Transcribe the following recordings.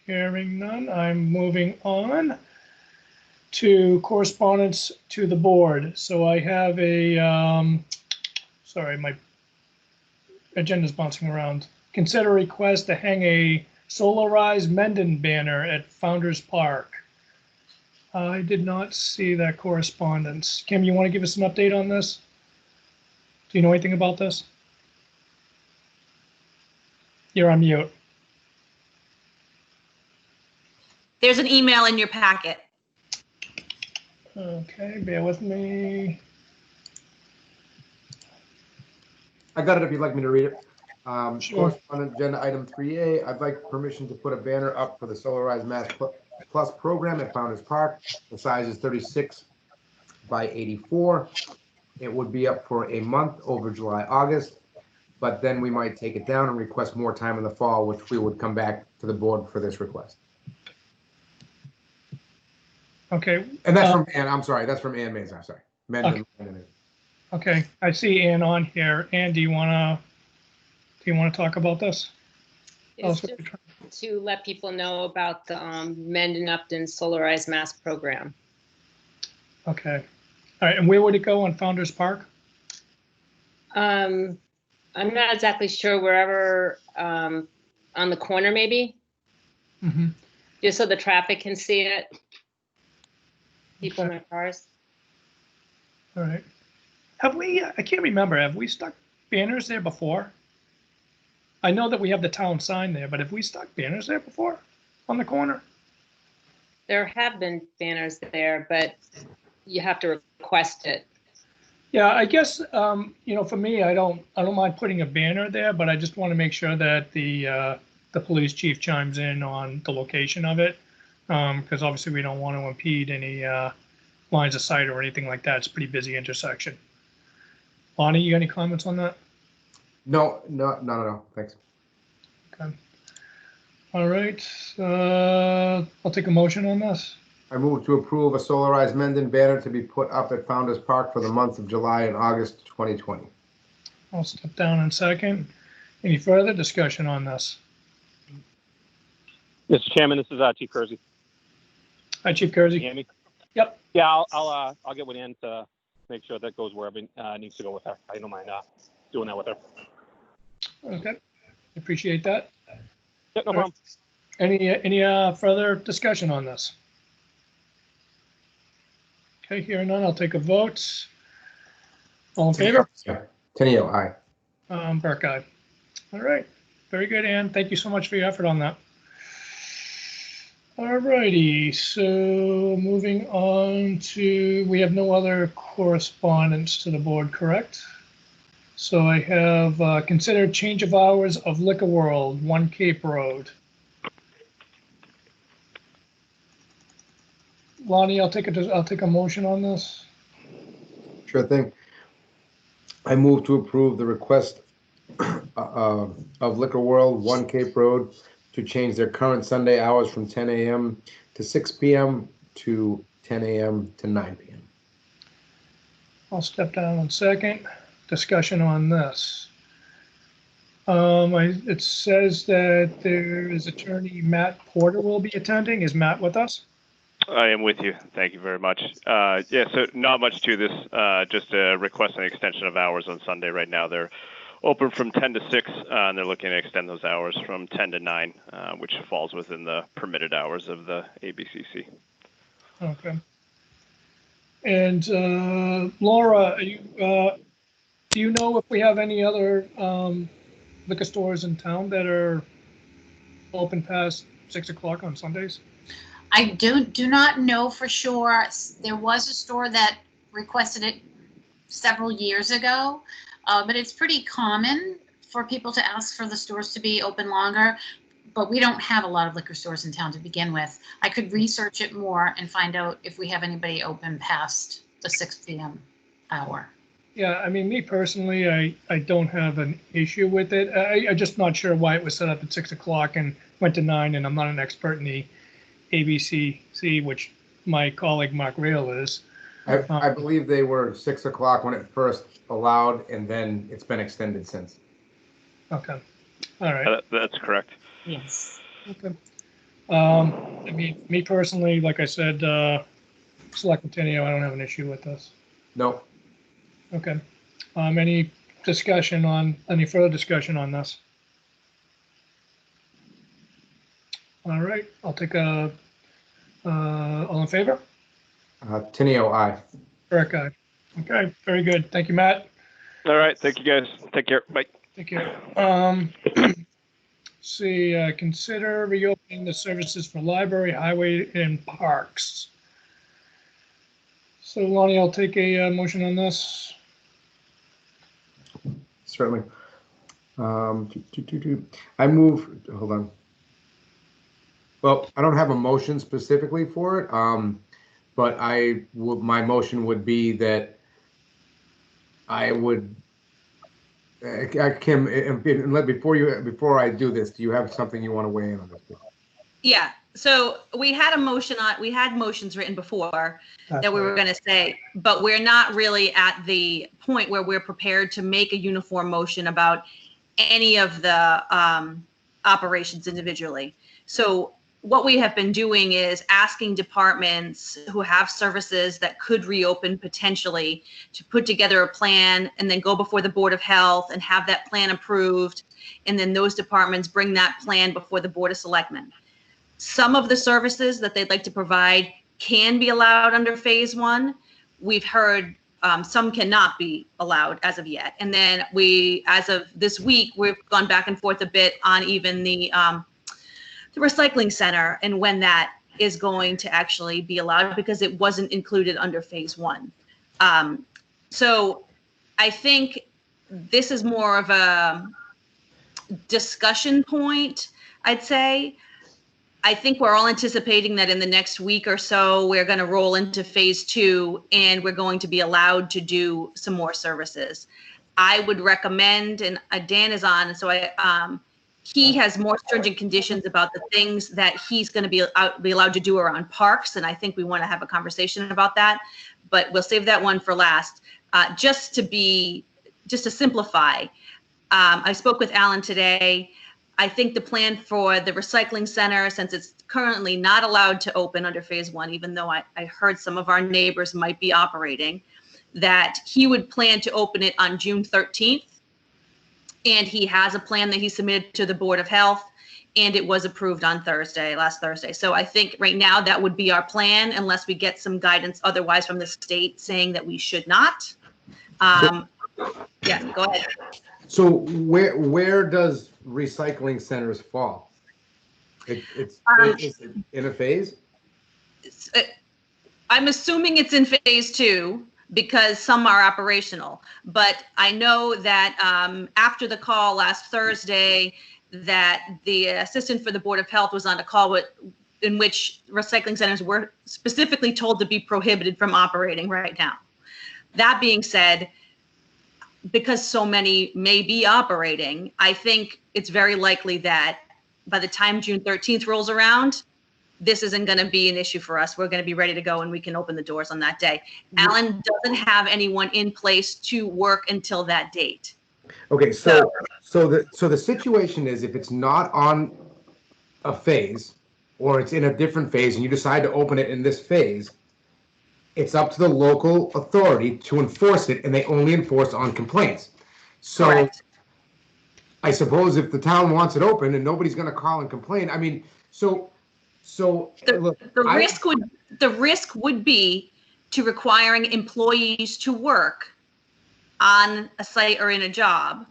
Hearing none, I'm moving on to correspondence to the board. So I have sorry, my agenda's bouncing around. Consider request to hang a solarized Mendon banner at Founder's Park. I did not see that correspondence. Kim, you want to give us an update on this? Do you know anything about this? You're on mute. There's an email in your packet. Okay, bear with me. I got it if you'd like me to read it. Sure. Correspondent agenda item 3A, I'd like permission to put a banner up for the Solarized Mass Plus program at Founder's Park. The size is 36 by 84. It would be up for a month over July, August, but then we might take it down and request more time in the fall, which we would come back to the board for this request. Okay. And that's from Ann, I'm sorry, that's from Ann Mazar, sorry. Okay, I see Ann on here. Ann, do you want to talk about this? It's just to let people know about the Mendon Upton Solarized Mass program. Okay. All right, and where would it go on Founder's Park? I'm not exactly sure, wherever on the corner maybe, Mm-hmm. just so the traffic can see it. People in Okay. their cars. All right. Have we, I can't remember, have we stuck banners there before? I know that we have the town sign there, but have we stuck banners there before on the corner? There have been banners there, but you have to request it. Yeah, I guess, for me, I don't mind putting a banner there, but I just want to make sure that the police chief chimes in on the location of it. Because obviously we don't want to impede any lines of sight or anything like that. It's a pretty busy intersection. Bonnie, you got any comments on that? No, thanks. Okay. All right, I'll take a motion on this. I move to approve a Solarized Mendon banner to be put up at Founder's Park for the months of July and August 2020. I'll step down in second. Any further discussion on this? Mr. Chairman, this is Chief Kersey. Hi, Chief Can you Kersey. hear me? Yep. Yeah, I'll get with Ann to make sure that goes wherever it needs to go with her. I don't mind doing that with her. Okay, appreciate that. Yep, no problem. Any further discussion on this? Okay, hearing none, I'll take a vote. All in favor? Tenio, aye. Burke, aye. All right, very good, Ann. Thank you so much for your effort on that. All righty, so moving on to, we have no other correspondence to the board, correct? So I have considered change of hours of Liquor World, 1 Cape Road. Lonnie, I'll take a motion on this. Sure thing. I move to approve the request of Liquor World, 1 Cape Road, to change their current Sunday hours from 10 a.m. to 6 p.m. to 10 a.m. to 9 p.m. I'll step down in second. Discussion on this. It says that there is attorney Matt Porter will be attending. Is Matt with us? I am with you. Thank you very much. Yeah, so not much to this, just a request an extension of hours on Sunday. Right now they're open from 10 to 6, and they're looking to extend those hours from 10 to 9, which falls within the permitted hours of the ABCC. Okay. And Laura, do you know if we have any other liquor stores in town that are open past 6 o'clock on Sundays? I do not know for sure. There was a store that requested it several years ago, but it's pretty common for people to ask for the stores to be open longer. But we don't have a lot of liquor stores in town to begin with. I could research it more and find out if we have anybody open past the 6 p.m. hour. Yeah, I mean, me personally, I don't have an issue with it. I'm just not sure why it was set up at 6 o'clock and went to 9, and I'm not an expert in the ABCC, which my colleague Mark Rail is. I believe they were 6 o'clock when it first allowed, and then it's been extended since. Okay, all right. That's correct. Yes. Okay. I mean, me personally, like I said, Selectman Tenio, I don't have an issue with this. No. Okay. Any further discussion on this? All right, I'll take all in favor? Tenio, aye. Eric, aye. Okay, very good. Thank you, Matt. All right. Thank you, guys. Take care. Bye. Take care. See, consider reopening the services for library, highway, and parks. So Lonnie, I'll take a motion on this. Certainly. I move, hold on. Well, I don't have a motion specifically for it, but my motion would be that I would, Kim, before I do this, do you have something you want to weigh in on this? Yeah, so we had motions written before that we were going to say, but we're not really at the point where we're prepared to make a uniform motion about any of the operations individually. So what we have been doing is asking departments who have services that could reopen potentially to put together a plan and then go before the Board of Health and have that plan approved. And then those departments bring that plan before the Board of Selectmen. Some of the services that they'd like to provide can be allowed under phase one. We've heard some cannot be allowed as of yet. And then as of this week, we've gone back and forth a bit on even the recycling center and when that is going to actually be allowed because it wasn't included under phase one. So I think this is more of a discussion point, I'd say. I think we're all anticipating that in the next week or so, we're going to roll into phase two and we're going to be allowed to do some more services. I would recommend, and Dan is on, and so he has more stringent conditions about the things that he's going to be allowed to do around parks, and I think we want to have a conversation about that, but we'll save that one for last. Just to simplify, I spoke with Alan today. I think the plan for the recycling center, since it's currently not allowed to open under phase one, even though I heard some of our neighbors might be operating, that he would plan to open it on June 13th. And he has a plan that he submitted to the Board of Health, and it was approved on last Thursday. So I think right now that would be our plan, unless we get some guidance otherwise from the state saying that we should not. Yeah, go ahead. So where does recycling centers fall? It's in a phase? I'm assuming it's in phase two, because some are operational. But I know that after the call last Thursday, that the assistant for the Board of Health was on a call in which recycling centers were specifically told to be prohibited from operating right now. That being said, because so many may be operating, I think it's very likely that by the time June 13th rolls around, this isn't going to be an issue for us. We're going to be ready to go and we can open the doors on that day. Alan doesn't have anyone in place to work until that date. Okay, so the situation is, if it's not on a phase or it's in a different phase and you decide to open it in this phase, it's up to the local authority to enforce it, and they only enforce on complaints. So correct. I suppose if the town wants it open and nobody's going to call and complain, I mean, the risk would be to requiring employees to work on a site or in a job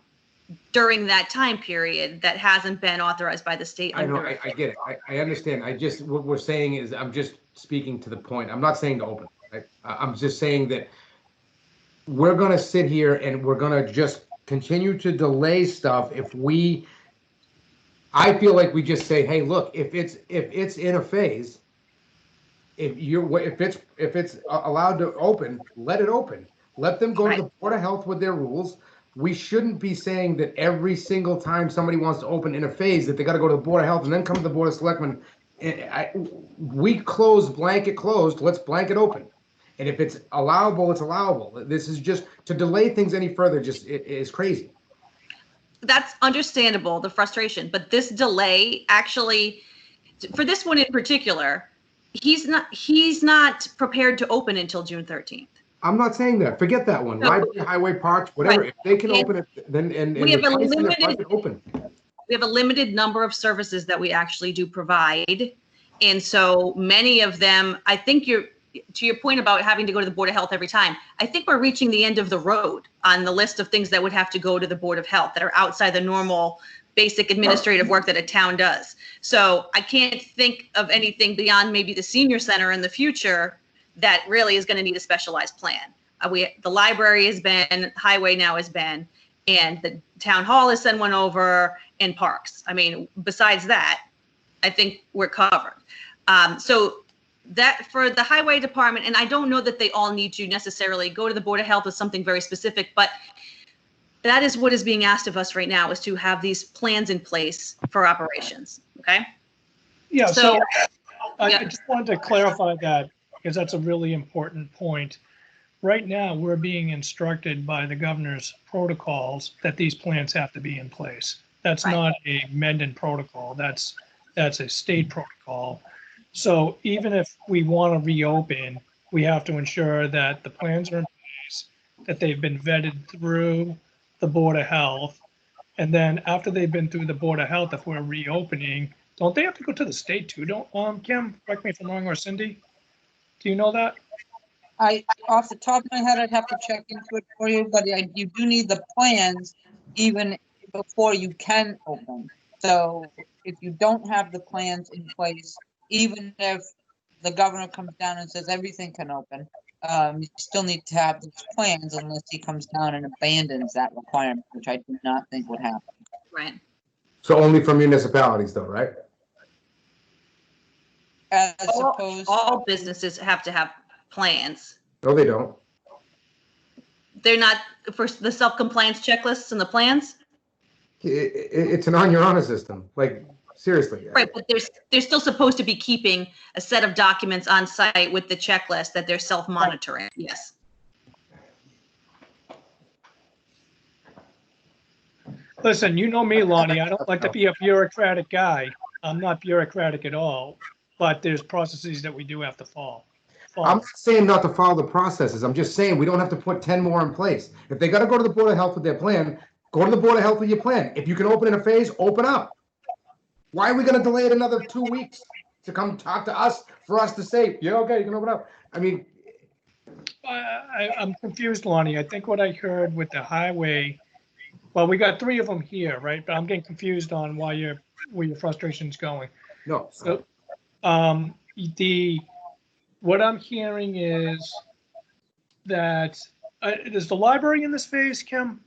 during that time period that hasn't been authorized by the state. I know, I get it. I understand. What we're saying is, I'm just speaking to the point. I'm not saying to open. I'm just saying that we're going to sit here and we're going to just continue to delay stuff I feel like we just say, hey, look, if it's in a phase, if it's allowed to open, let it open. Let them go to the Board of Health with their rules. We shouldn't be saying that every single time somebody wants to open in a phase that they got to go to the Board of Health and then come to the Board of Selectmen. We blanket closed. Let's blanket open. And if it's allowable, it's allowable. This is just to delay things any further. It is crazy. That's understandable, the frustration, but this delay actually for this one in particular, he's not prepared to open until June 13th. I'm not saying that. Forget that one. No. Library, highway, parks, whatever. Right. If they can And open it, then and we have a replace their limited- budget open. We have a limited number of services that we actually do provide. And so many of them, I think to your point about having to go to the Board of Health every time, I think we're reaching the end of the road on the list of things that would have to go to the Board of Health that are outside the normal basic administrative work that a town does. So I can't think of anything beyond maybe the senior center in the future that really is going to need a specialized plan. The library has been, highway now has been, and the town hall has sent one over, and parks. I mean, besides that, I think we're covered. So that for the highway department, and I don't know that they all need to necessarily go to the Board of Health with something very specific, but that is what is being asked of us right now, is to have these plans in place for operations. Okay. Yeah, so I yeah. just wanted to clarify that because that's a really important point. Right now, we're being instructed by the governor's protocols that these plans have to be in place. That's Right. not a Mendon protocol. That's a state protocol. So even if we want to reopen, we have to ensure that the plans are in place, that they've been vetted through the Board of Health. And then after they've been through the Board of Health, if we're reopening, don't they have to go to the state too? Don't, Kim, correct me if I'm wrong, or Cindy? Do you know that? Off the top of my head, I'd have to check into it for you, but you do need the plans even before you can open. So if you don't have the plans in place, even if the governor comes down and says everything can open, you still need to have those plans unless he comes down and abandons that requirement, which I do not think would happen. Right. So only for municipalities though, right? As opposed, All businesses have to have plans. No, they don't. They're not for the self-compliance checklists and the plans. It's an on your honor system. Like seriously. Right, but they're still supposed to be keeping a set of documents on site with the checklist that they're self-monitoring. Yes. Listen, you know me, Lonnie. I don't like to be a bureaucratic guy. I'm not bureaucratic at all, but there's processes that we do have to follow. I'm not saying not to follow the processes. I'm just saying we don't have to put 10 more in place. If they got to go to the Board of Health with their plan, go to the Board of Health with your plan. If you can open in a phase, open up. Why are we going to delay it another 2 weeks to come talk to us for us to say, yeah, okay, you can open up? I mean, I'm confused, Lonnie. I think what I heard with the highway, well, we got 3 of them here, right? But I'm getting confused on where your frustration's going. no. So, what I'm hearing is that is the library in this phase, Kim?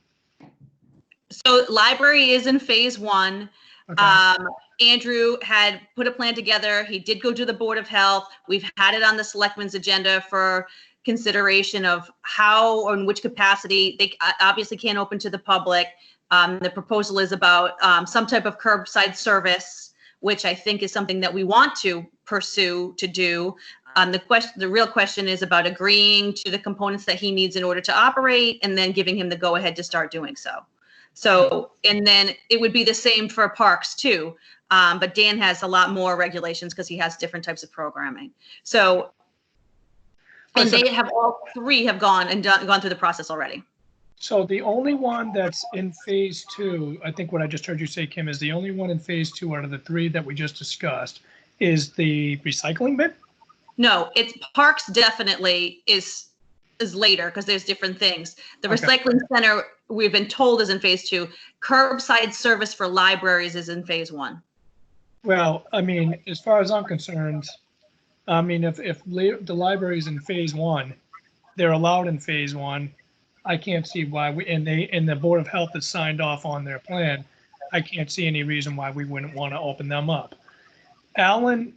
So library is in phase 1. Okay. Andrew had put a plan together. He did go to the Board of Health. We've had it on the selectmen's agenda for consideration of how or in which capacity. They obviously can't open to the public. The proposal is about some type of curbside service, which I think is something that we want to pursue to do. The real question is about agreeing to the components that he needs in order to operate and then giving him the go ahead to start doing so. So, and then it would be the same for parks too. But Dan has a lot more regulations because he has different types of programming. So, and they have all 3 have gone through the process already. So the only one that's in phase 2, I think what I just heard you say, Kim, is the only one in phase 2 out of the 3 that we just discussed is the recycling bin? No, it's parks definitely is later because there's different things. The Okay. recycling center, we've been told, is in phase 2. Curbside service for libraries is in phase 1. Well, I mean, as far as I'm concerned, I mean, if the library's in phase 1, they're allowed in phase 1. I can't see why and the Board of Health has signed off on their plan. I can't see any reason why we wouldn't want to open them up. Alan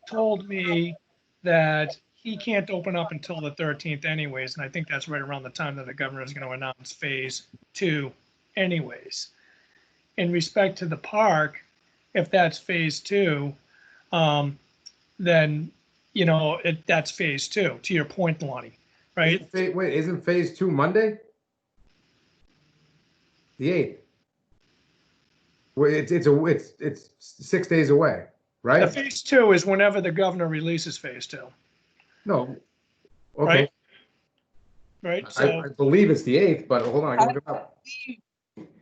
told me that he can't open up until the 13th anyways, and I think that's right around the time that the governor is going to announce phase 2 anyways. In respect to the park, if that's phase 2, then, you know, that's phase 2, to your point, Lonnie, right? Isn't phase 2 Monday? The 8th. Well, it's 6 days away, right? phase 2 is whenever the governor releases phase 2, No. Okay, Right. right? I So, believe it's the 8th, but hold on, I can look it up.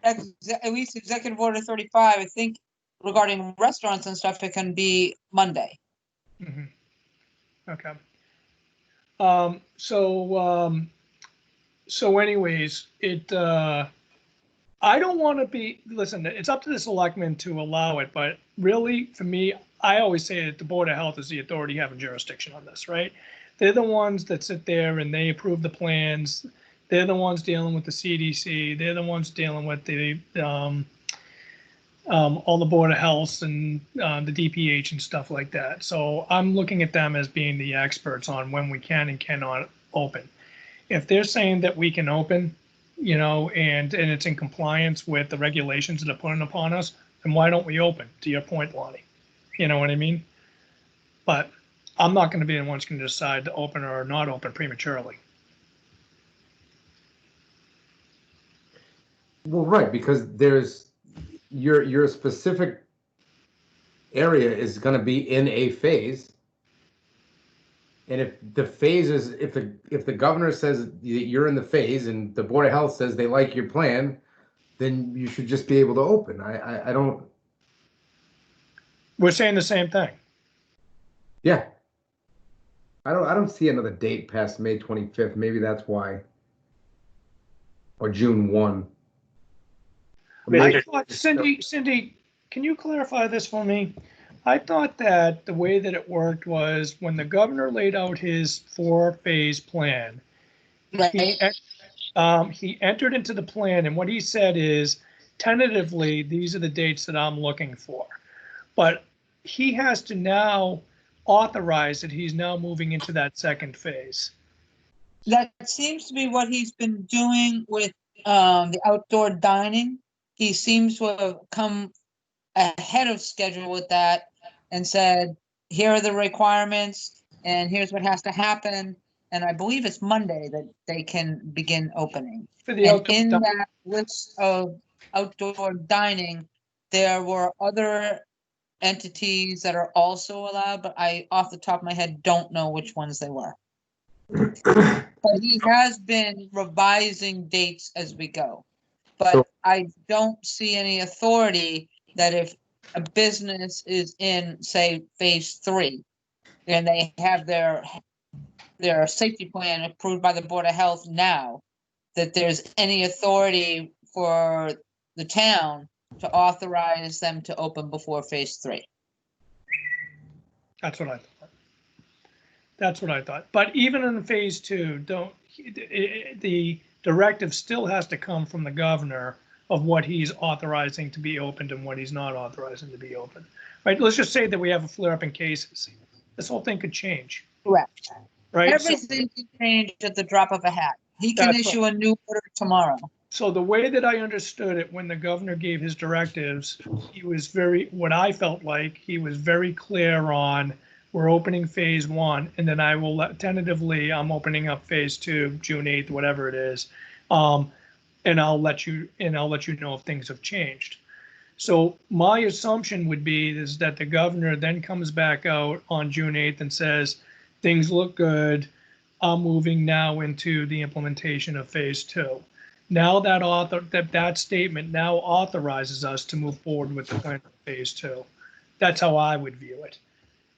At least Executive Order 35, I think regarding restaurants and stuff, it can be Monday. mhm. Okay. So anyways, I don't want to be, listen, it's up to the selectmen to allow it, but really, for me, I always say that the Board of Health is the authority having jurisdiction on this, right? They're the ones that sit there and they approve the plans. They're the ones dealing with the CDC. They're the ones dealing with the, all the Board of Health and the DPH and stuff like that. So I'm looking at them as being the experts on when we can and cannot open. If they're saying that we can open, and it's in compliance with the regulations that are put upon us, then why don't we open? To your point, Lonnie. You know what I mean? But I'm not going to be the one who's going to decide to open or not open prematurely. Well, right, because there's your specific area is going to be in a phase. And if the phase is, if the governor says you're in the phase and the Board of Health says they like your plan, then you should just be able to open. I don't. We're saying the same thing. Yeah. I don't see another date past May 25th. Maybe that's why. Or June 1. I thought, Cindy, can you clarify this for me? I thought that the way that it worked was when the governor laid out his 4-phase plan, Right. he entered into the plan, and what he said is, tentatively, these are the dates that I'm looking for. But he has to now authorize that he's now moving into that second phase. That seems to be what he's been doing with the outdoor dining. He seems to have come ahead of schedule with that and said, here are the requirements and here's what has to happen. And I believe it's Monday that they can begin opening. For the And outdoor in dining. that list of outdoor dining, there were other entities that are also allowed, but I, off the top of my head, don't know which ones they were. But he has been revising dates as we go. But So- I don't see any authority that if a business is in, say, phase 3, and they have their safety plan approved by the Board of Health now, that there's any authority for the town to authorize them to open before phase 3. That's what I thought. But even in phase 2, the directive still has to come from the governor of what he's authorizing to be opened and what he's not authorizing to be opened. Right? Let's just say that we have a flare up in cases. This whole thing could change. Correct. Right? Everything can change at the drop of a hat. He can That's issue a new order tomorrow. So the way that I understood it, when the governor gave his directives, he was what I felt like he was very clear on, we're opening phase 1, and then I will tentatively, I'm opening up phase 2, June 8th, whatever it is. And I'll let you know if things have changed. So my assumption would be is that the governor then comes back out on June 8th and says, things look good. I'm moving now into the implementation of phase 2. Now that statement now authorizes us to move forward with the plan for phase 2. That's how I would view it.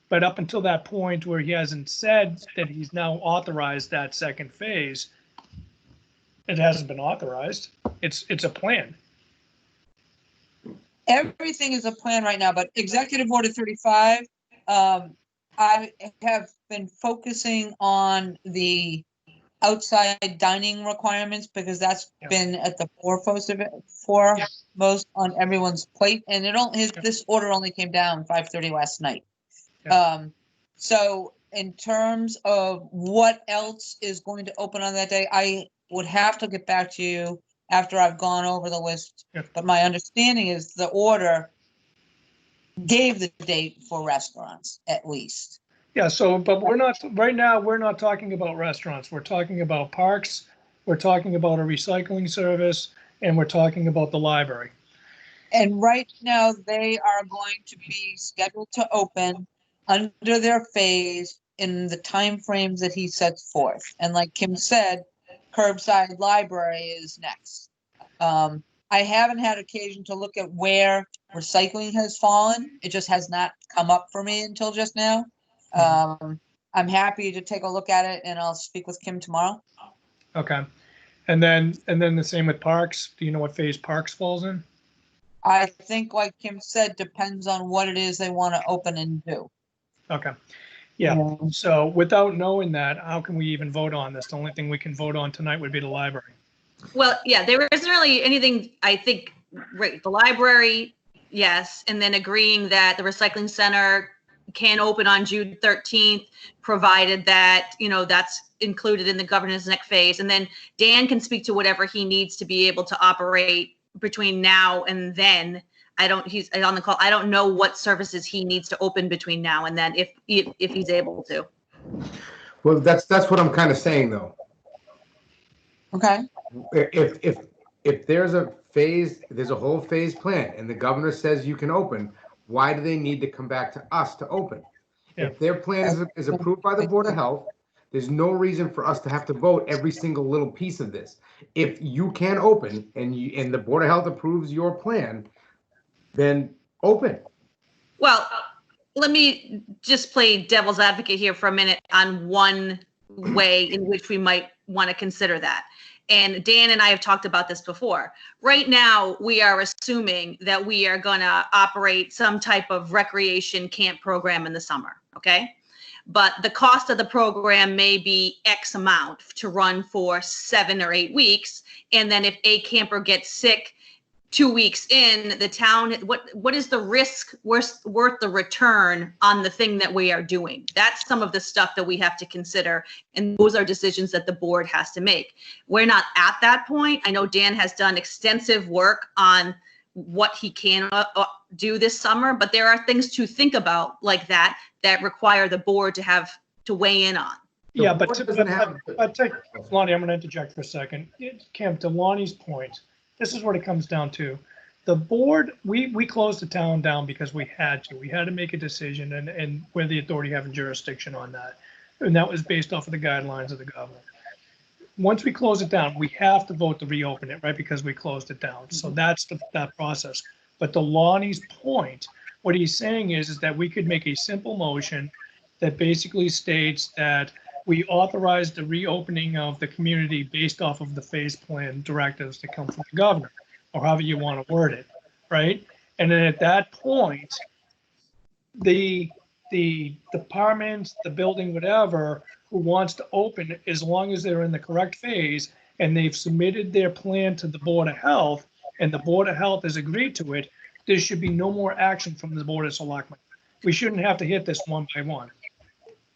But up until that point where he hasn't said that he's now authorized that second phase, it hasn't been authorized. It's a plan. Everything is a plan right now, but Executive Order 35, I have been focusing on the outside dining requirements because that's been at the foremost on everyone's plate. And this order only came down 5:30 last night. So in terms of what else is going to open on that day, I would have to get back to you after I've gone over the list. But my understanding is the order gave the date for restaurants at least. Yeah, so, but right now, we're not talking about restaurants. We're talking about parks, we're talking about a recycling service, and we're talking about the library. And right now, they are going to be scheduled to open under their phase in the timeframes that he sets forth. And like Kim said, curbside library is next. I haven't had occasion to look at where recycling has fallen. It just has not come up for me until just now. I'm happy to take a look at it, and I'll speak with Kim tomorrow. Okay. And then the same with parks. Do you know what phase parks falls in? I think, like Kim said, depends on what it is they want to open and do. Okay. Yeah. So without knowing that, how can we even vote on this? The only thing we can vote on tonight would be the library. Well, yeah, there isn't really anything, I think, right, the library, yes, and then agreeing that the recycling center can open on June 13th, provided that, that's included in the governance next phase. And then Dan can speak to whatever he needs to be able to operate between now and then. He's on the call. I don't know what services he needs to open between now and then, if he's able to. Well, that's what I'm kind of saying, though. Okay. If there's a whole phase plan and the governor says you can open, why do they need to come back to us to open? Yeah. If their plan is approved by the Board of Health, there's no reason for us to have to vote every single little piece of this. If you can open and the Board of Health approves your plan, then open. Well, let me just play devil's advocate here for a minute on one way in which we might want to consider that. And Dan and I have talked about this before. Right now, we are assuming that we are going to operate some type of recreation camp program in the summer, okay? But the cost of the program may be X amount to run for 7 or 8 weeks. And then if a camper gets sick 2 weeks in, the town, what is the risk worth the return on the thing that we are doing? That's some of the stuff that we have to consider, and those are decisions that the board has to make. We're not at that point. I know Dan has done extensive work on what he can do this summer, but there are things to think about like that require the board to weigh in on. Yeah, but Lonnie, I'm going to interject for a second. Kim, to Lonnie's point, this is what it comes down to. The board, we closed the town down because we had to. We had to make a decision, and we're the authority having jurisdiction on that. And that was based off of the guidelines of the governor. Once we close it down, we have to vote to reopen it, right? Because we closed it down. So that's that process. But to Lonnie's point, what he's saying is that we could make a simple motion that basically states that we authorize the reopening of the community based off of the phase plan directives that come from the governor, or however you want to word it, right? And then at that point, the department, the building, whatever, who wants to open, as long as they're in the correct phase and they've submitted their plan to the Board of Health and the Board of Health has agreed to it, there should be no more action from the Board of Selectmen. We shouldn't have to hit this one by one.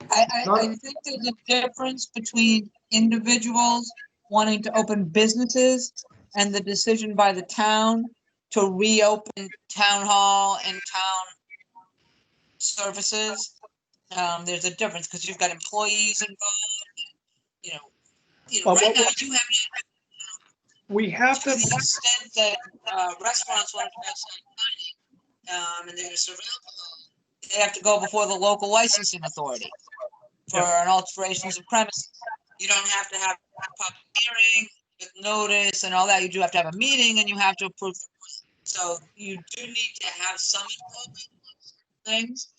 I think there's a difference between individuals wanting to open businesses and the decision by the town to reopen town hall and town services. There's a difference because you've got employees involved. Right now you have. We have to. To the extent that restaurants want to outside dining and they're going to serve alcohol, they have to go before the local licensing authority for an alterations of premises. You don't have to have a public hearing with notice and all that. You do have to have a meeting and you have to approve the plan. So you do need to have some involvement in things.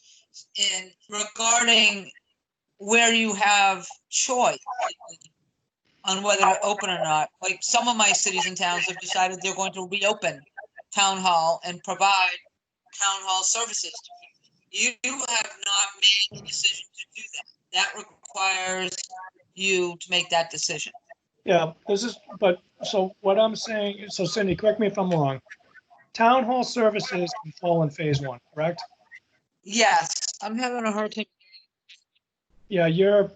And regarding where you have choice on whether to open or not, like some of my cities and towns have decided they're going to reopen town hall and provide town hall services. You have not made the decision to do that. That requires you to make that decision. Yeah, so what I'm saying, so Cindy, correct me if I'm wrong. Town hall services can fall in phase one, correct? Yes, I'm having a hard time. Yeah, you're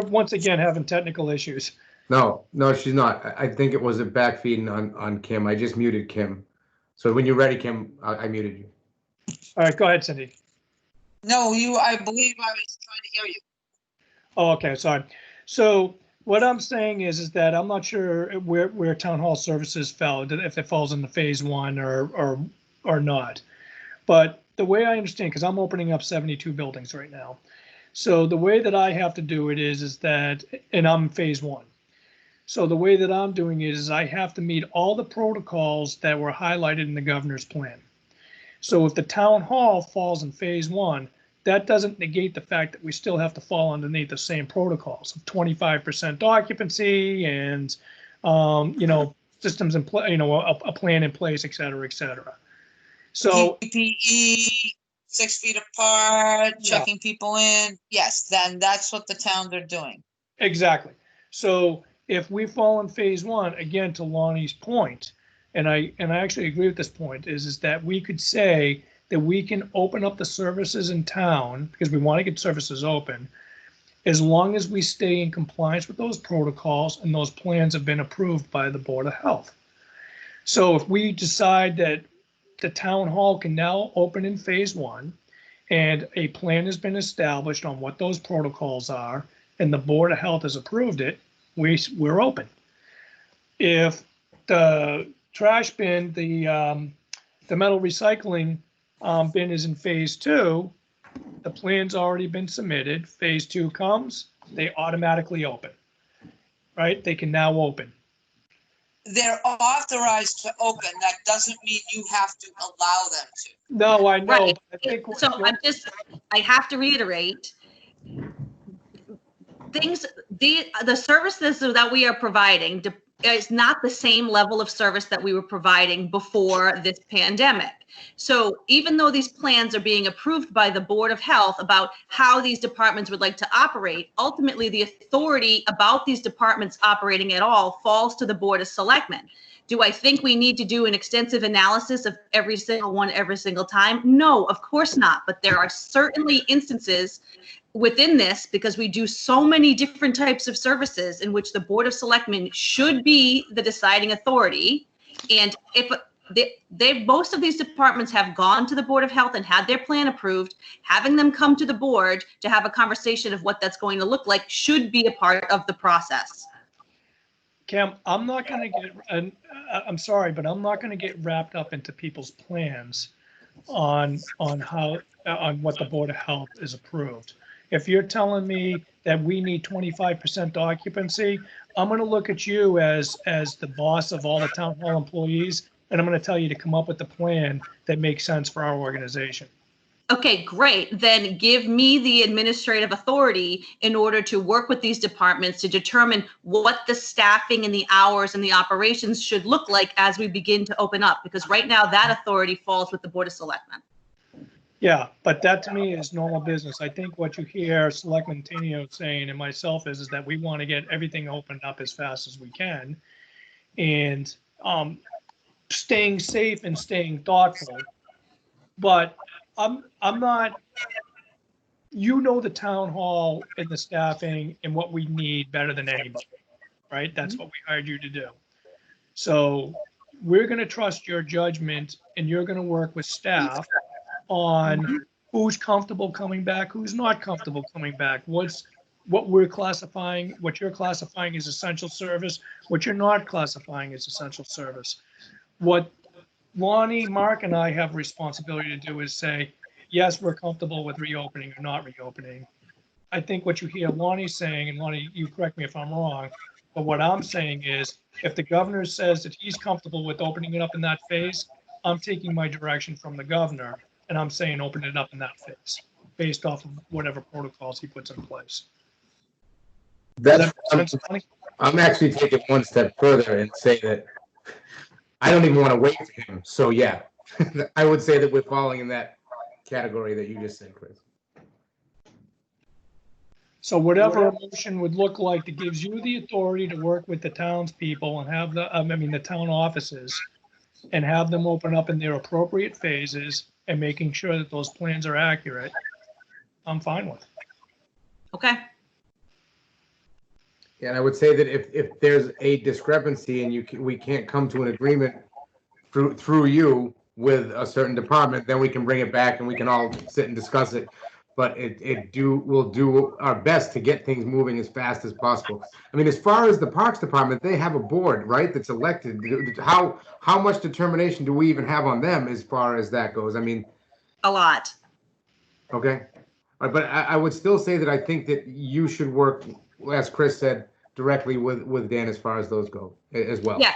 once again having technical issues. No, she's not. I think it was a backfeeding on Kim. I just muted Kim. So when you're ready, Kim, I muted you. All right, go ahead, Cindy. No, I believe I was trying to hear you. Oh, okay, sorry. So what I'm saying is that I'm not sure where town hall services fell, if it falls into phase one or not. But the way I understand, because I'm opening up 72 buildings right now. So the way that I have to do it is that, and I'm phase one. So the way that I'm doing it is I have to meet all the protocols that were highlighted in the governor's plan. So if the town hall falls in phase one, that doesn't negate the fact that we still have to fall underneath the same protocols of 25% occupancy and, systems in place, a plan in place, et cetera, et cetera. So PPE, 6 feet apart, Yeah. checking people in. Yes, then that's what the towns are doing. exactly. So if we fall in phase one, again, to Lonnie's point, and I actually agree with this point, is that we could say that we can open up the services in town because we want to get services open, as long as we stay in compliance with those protocols and those plans have been approved by the Board of Health. So if we decide that the town hall can now open in phase one and a plan has been established on what those protocols are and the Board of Health has approved it, we're open. If the trash bin, the metal recycling bin is in phase two, the plan's already been submitted. Phase two comes, they automatically open, right? They can now open. They're authorized to open. That doesn't mean you have to allow them to. No, I know. Right. But I think So I have to reiterate, the services that we are providing is not the same level of service that we were providing before this pandemic. So even though these plans are being approved by the Board of Health about how these departments would like to operate, ultimately the authority about these departments operating at all falls to the Board of Selectmen. Do I think we need to do an extensive analysis of every single one every single time? No, of course not. But there are certainly instances within this, because we do so many different types of services, in which the Board of Selectmen should be the deciding authority. And if most of these departments have gone to the Board of Health and had their plan approved, having them come to the board to have a conversation of what that's going to look like should be a part of the process. Cam, I'm not going to get, and I'm sorry, but I'm not going to get wrapped up into people's plans on what the Board of Health is approved. If you're telling me that we need 25% occupancy, I'm going to look at you as the boss of all the town hall employees, and I'm going to tell you to come up with the plan that makes sense for our organization. Okay, great. Then give me the administrative authority in order to work with these departments to determine what the staffing and the hours and the operations should look like as we begin to open up. Because right now that authority falls with the Board of Selectmen. Yeah, but that to me is normal business. I think what you hear Selectman Tenio saying and myself is that we want to get everything opened up as fast as we can, and staying safe and staying thoughtful. But I'm not, the town hall and the staffing and what we need better than anybody, right? That's what we hired you to do. So we're going to trust your judgment, and you're going to work with staff on who's comfortable coming back, who's not comfortable coming back, what we're classifying, what you're classifying as essential service, what you're not classifying as essential service. What Lonnie, Mark, and I have responsibility to do is say, yes, we're comfortable with reopening or not reopening. I think what you hear Lonnie saying, and Lonnie, you correct me if I'm wrong, but what I'm saying is, if the governor says that he's comfortable with opening it up in that phase, I'm taking my direction from the governor, and I'm saying open it up in that phase, based off of whatever protocols he puts in place. I'm actually taking one step further and say that I don't even want to wait for him. So yeah, I would say that we're falling in that category that you just said, Chris. So whatever a motion would look like that gives you the authority to work with the townspeople and have the town offices, and have them open up in their appropriate phases and making sure that those plans are accurate, I'm fine with. Okay. And I would say that if there's a discrepancy and we can't come to an agreement through you with a certain department, then we can bring it back and we can all sit and discuss it. but we'll do our best to get things moving as fast as possible. I mean, as far as the Parks Department, they have a board, right, that's elected. How much determination do we even have on them as far as that goes? I mean, A lot. okay. But I would still say that I think that you should work, as Chris said, directly with Dan as far as those go as well. Yeah,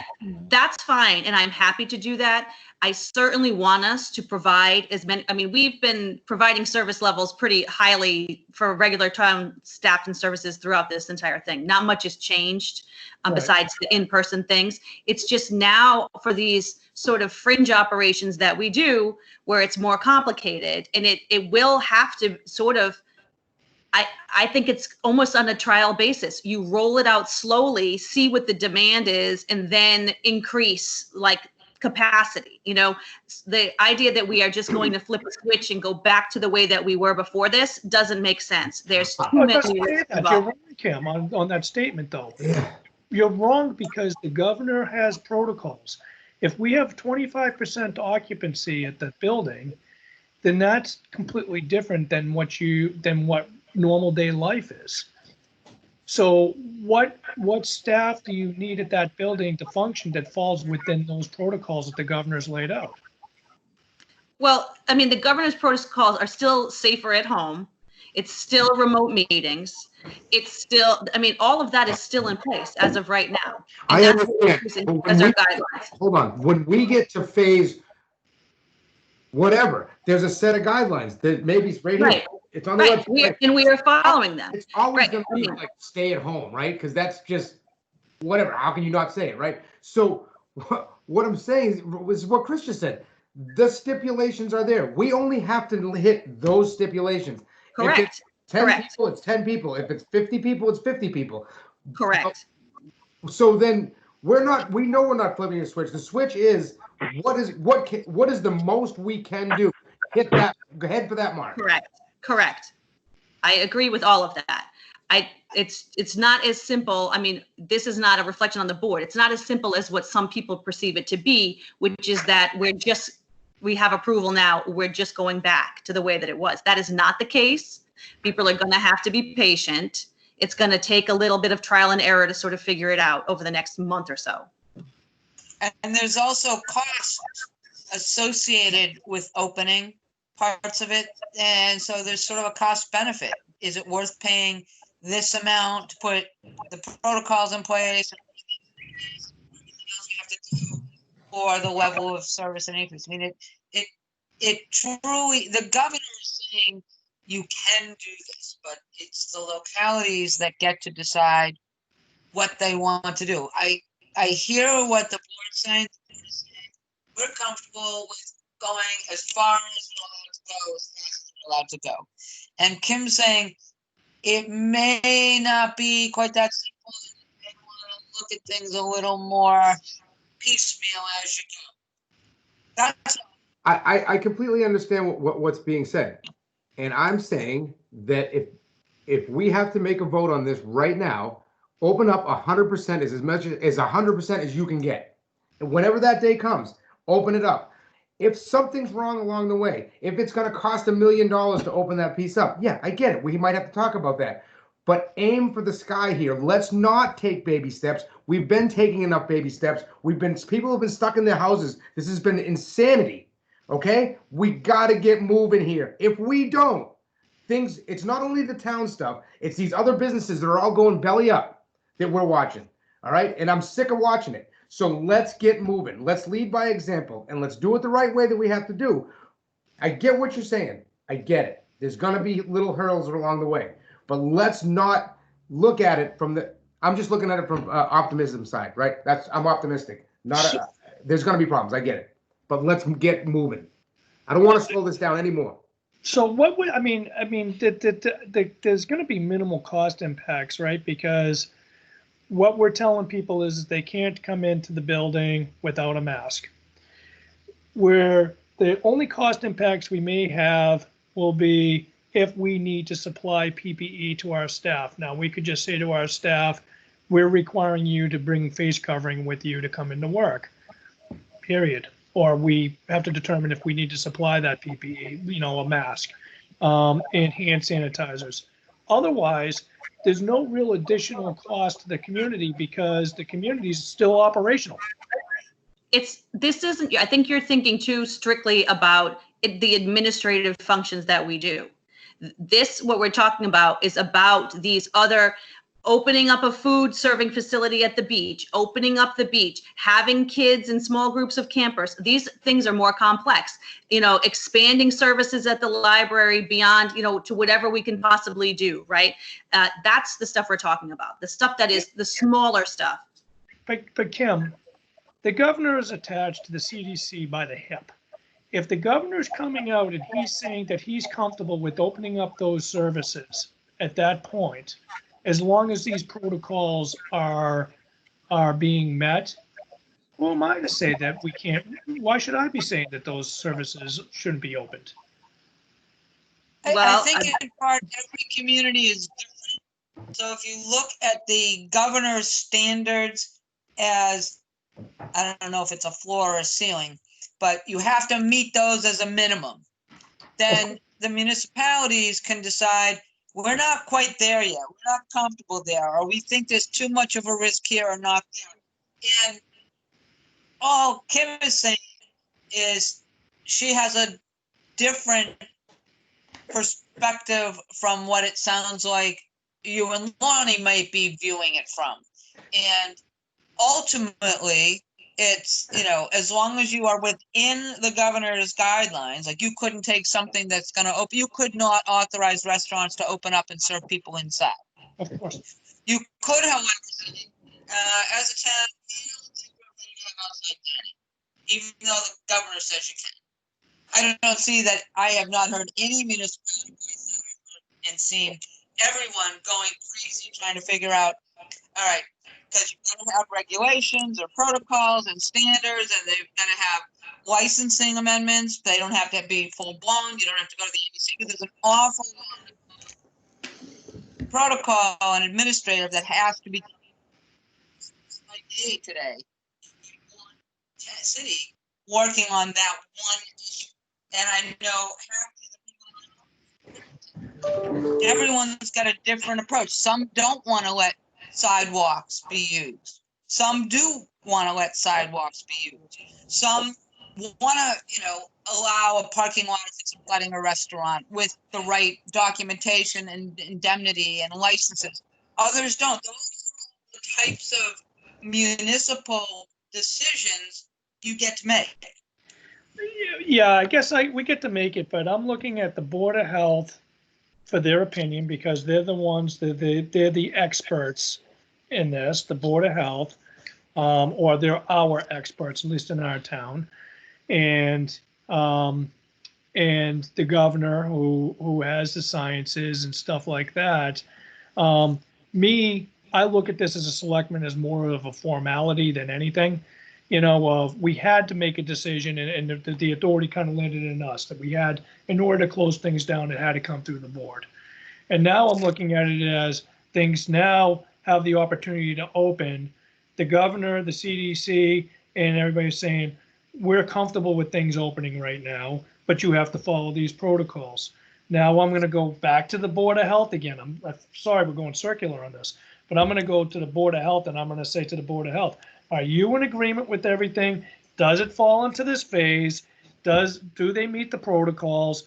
that's fine, and I'm happy to do that. I certainly want us to provide as many, I mean, we've been providing service levels pretty highly for regular town staff and services throughout this entire thing. Not much has changed Right. besides the in-person things. It's just now for these sort of fringe operations that we do where it's more complicated, and it will have to sort of, I think it's almost on a trial basis. You roll it out slowly, see what the demand is, and then increase like capacity. You know, the idea that we are just going to flip a switch and go back to the way that we were before this doesn't make sense. There's too But many that's risks You're involved. wrong, Kim, on that statement, though. Yeah. You're wrong because the governor has protocols. If we have 25% occupancy at the building, then that's completely different than what normal day life is. So what staff do you need at that building to function that falls within those protocols that the governor's laid out? Well, I mean, the governor's protocols are still safer at home. It's still remote meetings. It's still, I mean, all of that is still in place as of right now. And I that's what we're understand. using But as when our we- guidelines. Hold on. When we get to phase whatever, there's a set of guidelines that maybe it's right here. Right. It's on the Right, website. and we are following them. It's always Right, going to I be mean- like stay at home, right? Because that's just whatever. How can you not say it, right? So what I'm saying is what Chris just said. The stipulations are there. We only have to hit those stipulations. If Correct, it's 10 correct. people, it's 10 people. If it's 50 people, it's 50 people. correct. So then we know we're not flipping a switch. The switch is what is the most we can do? Hit that, head for that mark. Correct. I agree with all of that. It's not as simple. I mean, this is not a reflection on the board. It's not as simple as what some people perceive it to be, which is that we have approval now. We're just going back to the way that it was. That is not the case. People are going to have to be patient. It's going to take a little bit of trial and error to sort of figure it out over the next month or so. And there's also costs associated with opening parts of it. And so there's sort of a cost benefit. Is it worth paying this amount to put the protocols in place? Or the level of service and increase? I mean, it truly, the governor is saying you can do this, but it's the localities that get to decide what they want to do. I hear what the board's saying. We're comfortable with going as far as we're allowed to go. And Kim's saying it may not be quite that simple. You may want to look at things a little more piecemeal as you go. That's I completely understand what's being said. And I'm saying that if we have to make a vote on this right now, open up 100% is as much as 100% as you can get. And whenever that day comes, open it up. If something's wrong along the way, if it's going to cost $1 million to open that piece up, yeah, I get it. We might have to talk about that. But aim for the sky here. Let's not take baby steps. We've been taking enough baby steps. People have been stuck in their houses. This has been insanity. Okay? We got to get moving here. If we don't, it's not only the town stuff, it's these other businesses that are all going belly up that we're watching. All right? And I'm sick of watching it. So let's get moving. Let's lead by example and let's do it the right way that we have to do. I get what you're saying. I get it. There's going to be little hurdles along the way. But let's not look at it I'm just looking at it from optimism side, right? I'm optimistic. There's going to be problems. I get it. But let's get moving. I don't want to slow this down anymore. So what would, there's going to be minimal cost impacts, right? Because what we're telling people is they can't come into the building without a mask. Where the only cost impacts we may have will be if we need to supply PPE to our staff. Now, we could just say to our staff, we're requiring you to bring face covering with you to come into work, period. Or we have to determine if we need to supply that PPE, a mask. and hand sanitizers. Otherwise, there's no real additional cost to the community because the community is still operational. This isn't, I think you're thinking too strictly about the administrative functions that we do. This, what we're talking about is about these other, opening up a food serving facility at the beach, opening up the beach, having kids in small groups of campers. These things are more complex, expanding services at the library beyond, to whatever we can possibly do, right? That's the stuff we're talking about, the stuff that is the smaller stuff. But Kim, the governor is attached to the CDC by the hip. If the governor's coming out and he's saying that he's comfortable with opening up those services at that point, as long as these protocols are being met, who am I to say that we can't? Why should I be saying that those services shouldn't be opened? I think in part every community is different. So if you look at the governor's standards as, I don't know if it's a floor or a ceiling, but you have to meet those as a minimum. Then the municipalities can decide, we're not quite there yet. We're not comfortable there, or we think there's too much of a risk here or not there. And all Kim is saying is she has a different perspective from what it sounds like you and Lonnie might be viewing it from. And ultimately, it's, as long as you are within the governor's guidelines, like you couldn't take something that's going to open, you could not authorize restaurants to open up and serve people inside. Of course. You could, however, as a town, you don't think we're ready to have outside dining, even though the governor says you can. I don't see that. I have not heard any municipality and seen everyone going crazy trying to figure out, all right, because you've got to have regulations or protocols and standards, and they've got to have licensing amendments. They don't have to be full blown. You don't have to go to the ABC, because there's an awful lot of protocol and administrative that has to be done. It's my day today. City working on that one issue, and I know everyone's got a different approach. Some don't want to let sidewalks be used. Some do want to let sidewalks be used. Some want to, allow a parking lot if it's flooding a restaurant with the right documentation and indemnity and licenses. Others don't. Those are the types of municipal decisions you get to make. Yeah, I guess we get to make it, but I'm looking at the Board of Health for their opinion, because they're the ones that they're the experts in this, the Board of Health, or they're our experts, at least in our town, and the governor who has the sciences and stuff like that. I look at this as a selectman as more of a formality than anything. We had to make a decision, and the authority kind of landed in us, that we had, in order to close things down, it had to come through the board. And now I'm looking at it as things now have the opportunity to open. The governor, the CDC, and everybody's saying, we're comfortable with things opening right now, but you have to follow these protocols. Now I'm going to go back to the Board of Health again. I'm sorry, we're going circular on this, but I'm going to go to the Board of Health, and I'm going to say to the Board of Health, are you in agreement with everything? Does it fall into this phase? Do they meet the protocols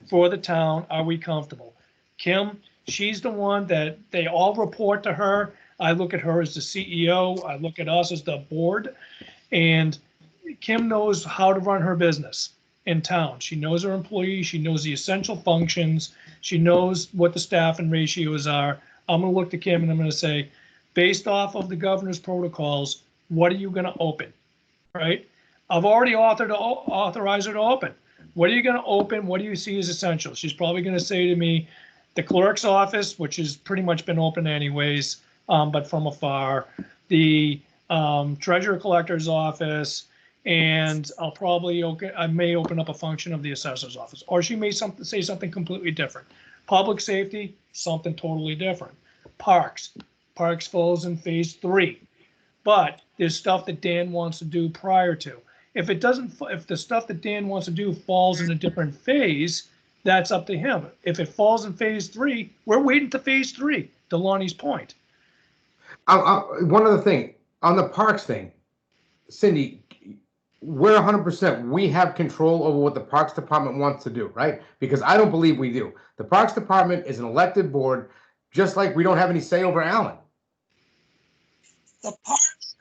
for the town? Are we comfortable? Kim, she's the one that they all report to her. I look at her as the CEO. I look at us as the board. And Kim knows how to run her business in town. She knows her employees. She knows the essential functions. She knows what the staffing ratios are. I'm going to look to Kim and I'm going to say, based off of the governor's protocols, what are you going to open, right? I've already authorized her to open. What are you going to open? What do you see as essential? She's probably going to say to me, the clerk's office, which has pretty much been open anyways, but from afar, the treasurer collector's office, and I may open up a function of the assessor's office, or she may say something completely different. Public safety, something totally different. Parks falls in phase 3. But there's stuff that Dan wants to do prior to. If the stuff that Dan wants to do falls in a different phase, that's up to him. If it falls in phase 3, we're waiting to phase 3, to Lonnie's point. One other thing, on the parks thing, Cindy, we're 100%, we have control over what the Parks Department wants to do, right? Because I don't believe we do. The Parks Department is an elected board, just like we don't have any say over Allen. The parks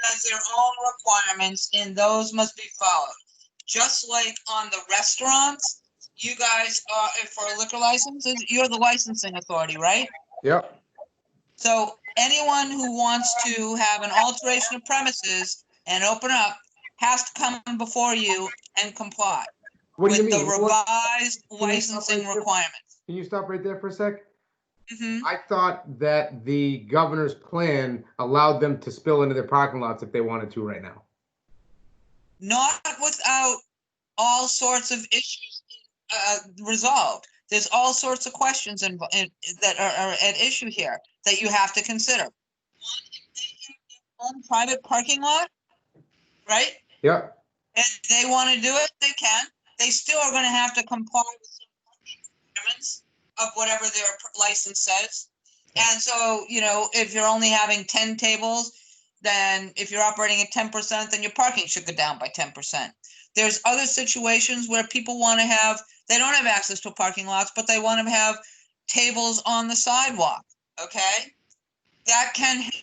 has their own requirements and those must be followed. Just like on the restaurants, you guys are, for liquor licenses, you're the licensing authority, right? Yep. So anyone who wants to have an alteration of premises and open up has to come before you and comply What do you with mean? the revised licensing requirements. Can you stop right there for a sec? Mhm. I thought that the governor's plan allowed them to spill into their parking lots if they wanted to right now. Not without all sorts of issues resolved. There's all sorts of questions that are at issue here that you have to consider. One, if they have their own private parking lot, right? Yep. And they want to do it, they can. They still are going to have to comply with some parking requirements of whatever their license says. And so, you know, if you're only having 10 tables, then if you're operating at 10%, then your parking should go down by 10%. There's other situations where people want to have, they don't have access to parking lots, but they want to have tables on the sidewalk, okay? That can happen,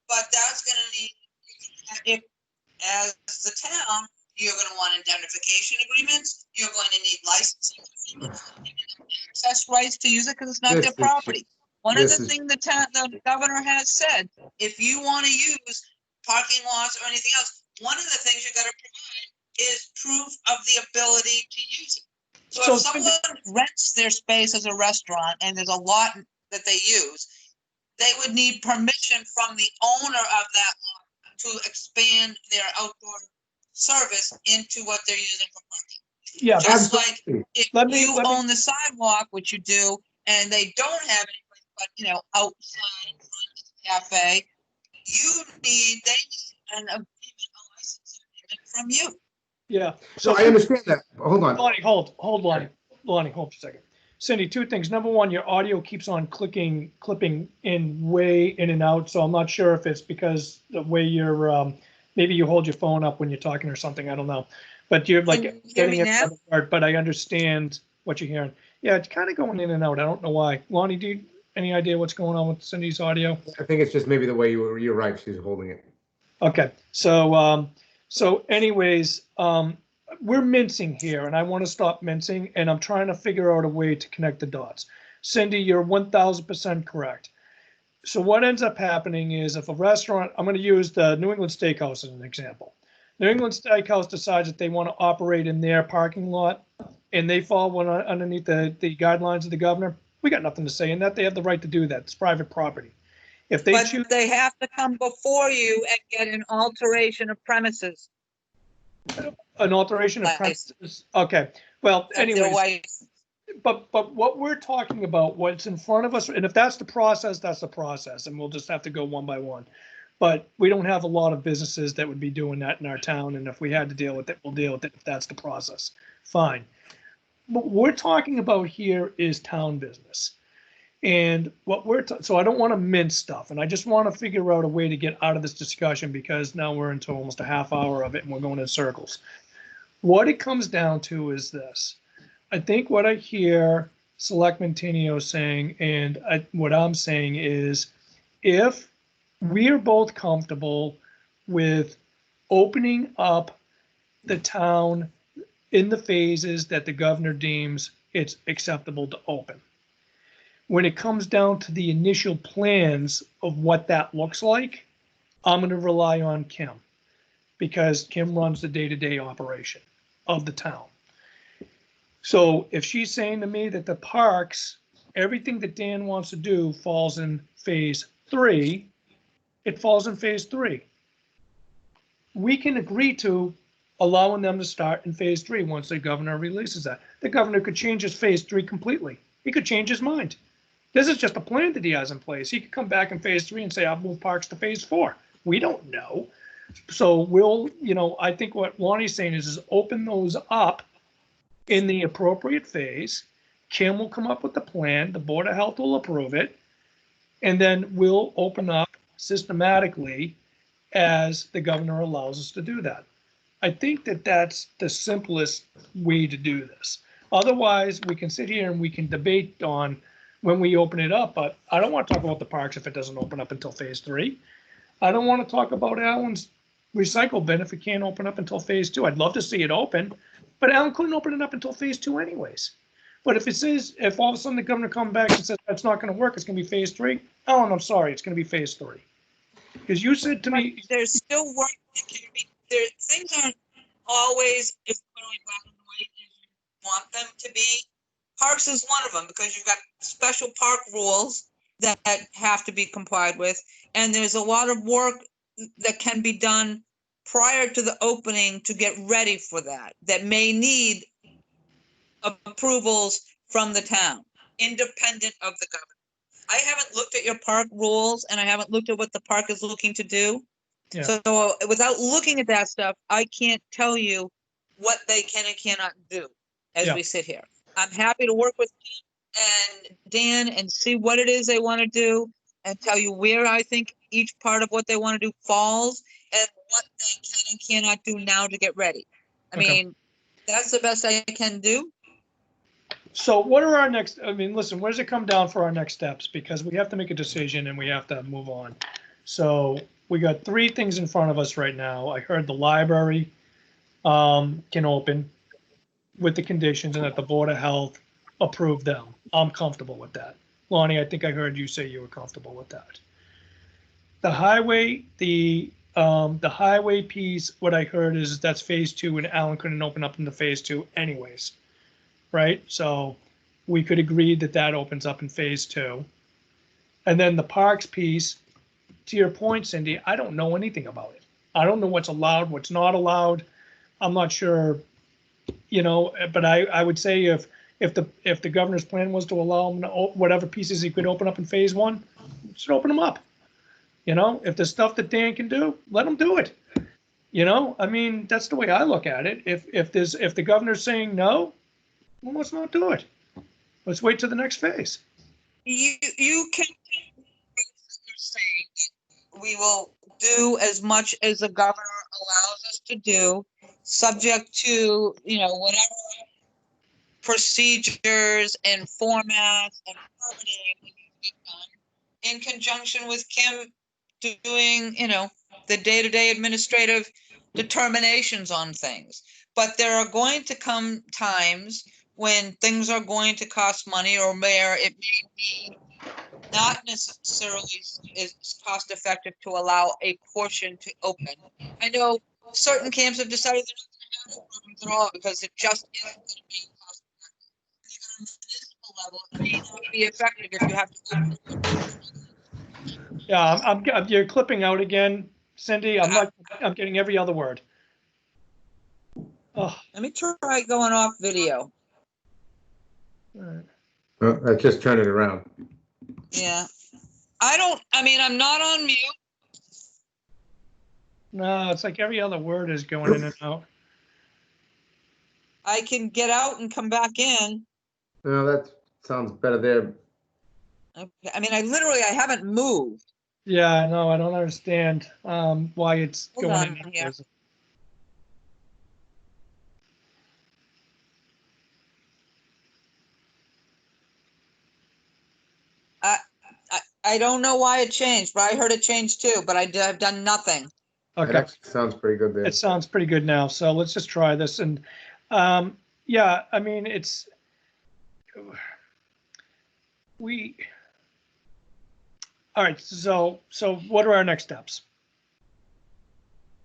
but that's going to need, if, as the town, you're going to want indemnification agreements, you're going to need licensing agreements, access rights to use it because it's not This their is- property. One of this the is- things the governor has said, if you want to use parking lots or anything else, one of the things you got to provide is proof of the ability to use it. So So if someone rents their space as a restaurant and there's a lot that they use, they would need permission from the owner of that lot to expand their outdoor service into what they're using for parking. Yeah, Just like Absolutely. if Let me- you own the sidewalk, which you do, and they don't have any place but, you know, outside in front of the cafe, they need an agreement, a license agreement from you. yeah. So I understand that. Hold on. Lonnie, hold, Lonnie. Lonnie, hold for a second. Cindy, two things. Number one, your audio keeps on clipping in way in and out. So I'm not sure if it's because the way you're, maybe you hold your phone up when you're talking or something. I don't know. But you're like Can you hear getting me it now? on the part, but I understand what you're hearing. Yeah, it's kind of going in and out. I don't know why. Lonnie, do you any idea what's going on with Cindy's audio? I think it's just maybe the way you're right. She's holding it. Okay, so anyways, we're mincing here, and I want to stop mincing, and I'm trying to figure out a way to connect the dots. Cindy, you're 1000% correct. So what ends up happening is if a restaurant, I'm going to use the New England Steakhouse as an example. New England Steakhouse decides that they want to operate in their parking lot, and they fall underneath the guidelines of the governor. We got nothing to say in that. They have the right to do that. It's private property. If they choose. But they have to come before you and get an alteration of premises. An alteration of License. premises. Okay, well, of their anyways, license. but what we're talking about, what's in front of us, and if that's the process, that's the process, and we'll just have to go one by one. But we don't have a lot of businesses that would be doing that in our town, and if we had to deal with it, we'll deal with it if that's the process. Fine. What we're talking about here is town business. And what so I don't want to mince stuff, and I just want to figure out a way to get out of this discussion because now we're into almost a half hour of it and we're going in circles. What it comes down to is this. I think what I hear Selectman Tenio saying and what I'm saying is if we are both comfortable with opening up the town in the phases that the governor deems it's acceptable to open. When it comes down to the initial plans of what that looks like, I'm going to rely on Kim because Kim runs the day-to-day operation of the town. So if she's saying to me that the parks, everything that Dan wants to do falls in phase 3, it falls in phase 3. We can agree to allowing them to start in phase 3 once the governor releases that. The governor could change his phase 3 completely. He could change his mind. This is just a plan that he has in place. He could come back in phase 3 and say, I'll move parks to phase 4. We don't know. So we'll, I think what Lonnie's saying is open those up in the appropriate phase. Kim will come up with the plan, the Board of Health will approve it, and then we'll open up systematically as the governor allows us to do that. I think that that's the simplest way to do this. Otherwise, we can sit here and we can debate on when we open it up, but I don't want to talk about the parks if it doesn't open up until phase 3. I don't want to talk about Allen's recycle bin if it can't open up until phase 2. I'd love to see it open, but Allen couldn't open it up until phase 2 anyways. But if it says, if all of a sudden the governor comes back and says that's not going to work, it's going to be phase 3. Alan, I'm sorry, it's going to be phase 3. Because you said to me, There's still work that can be, there, things aren't always as clearly black and white as you want them to be. Parks is one of them, because you've got special park rules that have to be complied with. And there's a lot of work that can be done prior to the opening to get ready for that, that may need approvals from the town, independent of the governor. I haven't looked at your park rules, and I haven't looked at what the park is looking to do. Yeah. So without looking at that stuff, I can't tell you what they can and cannot do as Yeah. we sit here. I'm happy to work with you and Dan and see what it is they want to do and tell you where I think each part of what they want to do falls and what they can and cannot do now to get ready. I Okay. mean, that's the best I can do. so what are our next, I mean, listen, where does it come down for our next steps? Because we have to make a decision and we have to move on. So we got 3 things in front of us right now. I heard the library can open with the conditions and that the Board of Health approved them. I'm comfortable with that. Lonnie, I think I heard you say you were comfortable with that. The highway piece, what I heard is that's phase 2 and Allen couldn't open up into phase 2 anyways, right? So we could agree that that opens up in phase 2. And then the parks piece, to your point, Cindy, I don't know anything about it. I don't know what's allowed, what's not allowed. I'm not sure, but I would say if the governor's plan was to allow him to whatever pieces he could open up in phase 1, should open them up. If there's stuff that Dan can do, let him do it. I mean, that's the way I look at it. If the governor's saying no, well, let's not do it. Let's wait to the next phase. You can you're saying that we will do as much as the governor allows us to do, subject to, whatever procedures and formats and permitting that need to be done in conjunction with Kim doing, the day-to-day administrative determinations on things. But there are going to come times when things are going to cost money, or where it may be not necessarily is cost effective to allow a portion to open. I know certain camps have decided they're not going to have programs at all because it just isn't going to be cost effective. Even on a municipal level, it may not be effective if you have to open. Yeah, you're clipping out again, Cindy. I'm getting every other word. Oh, Let me try going off video. all right. I just turned it around. Yeah. I'm not on mute. No, it's like every other word is going in and out. I can get out and come back in. No, that sounds better there. Okay. I haven't moved. Yeah, no, I don't understand why it's Hold going on in and here. out. I don't know why it changed, but I heard it change too, but I've done nothing. It Okay. actually sounds pretty good there. It sounds pretty good now. So let's just try this. And yeah, I mean, all right. So what are our next steps?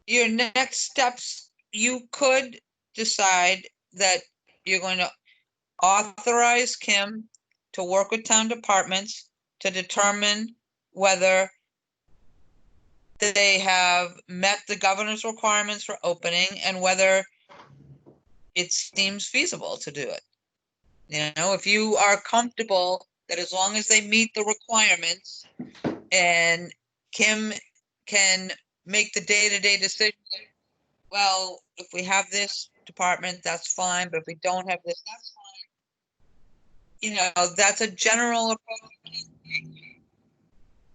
Your next steps, you could decide that you're going to authorize Kim to work with town departments to determine whether they have met the governor's requirements for opening and whether it seems feasible to do it. If you are comfortable that as long as they meet the requirements and Kim can make the day-to-day decision, well, if we have this department, that's fine, but if we don't have this, that's fine. You know, that's a general approach.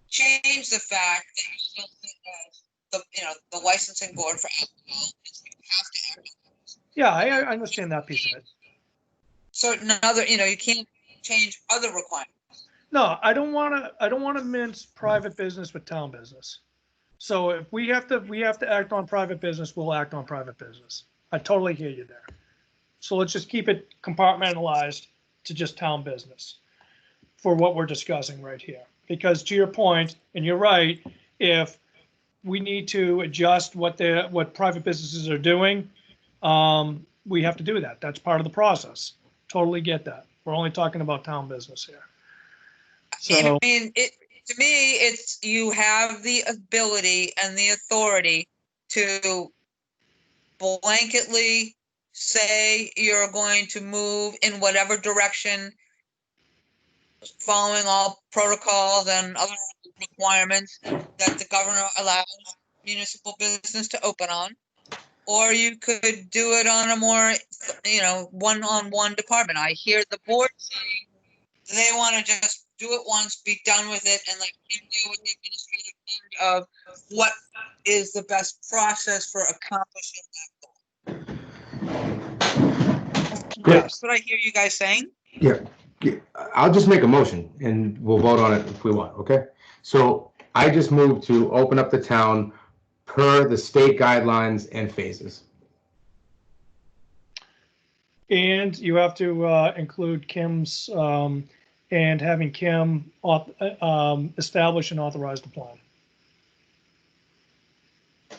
Change the fact that you still think as the licensing board for alcohol, is you have to act on this. Yeah, I understand that piece of it. Certain other, you can't change other requirements. No, I don't want to mince private business with town business. So if we have to act on private business, we'll act on private business. I totally hear you there. So let's just keep it compartmentalized to just town business for what we're discussing right here. Because to your point, and you're right, if we need to adjust what private businesses are doing, we have to do that. That's part of the process. Totally get that. We're only talking about town business here. So, I mean, to me, it's you have the ability and the authority to blanketly say you're going to move in whatever direction, following all protocols and other requirements that the governor allows municipal business to open on. Or you could do it on a more, one-on-one department. I hear the board saying they want to just do it once, be done with it, and let him deal with the administrative end of what is the best process for accomplishing that goal. Great. That's what I hear you guys saying. Yeah, I'll just make a motion and we'll vote on it if we want, okay? So I just moved to open up the town per the state guidelines and phases. and you have to include Kim's and having Kim establish and authorize the plan.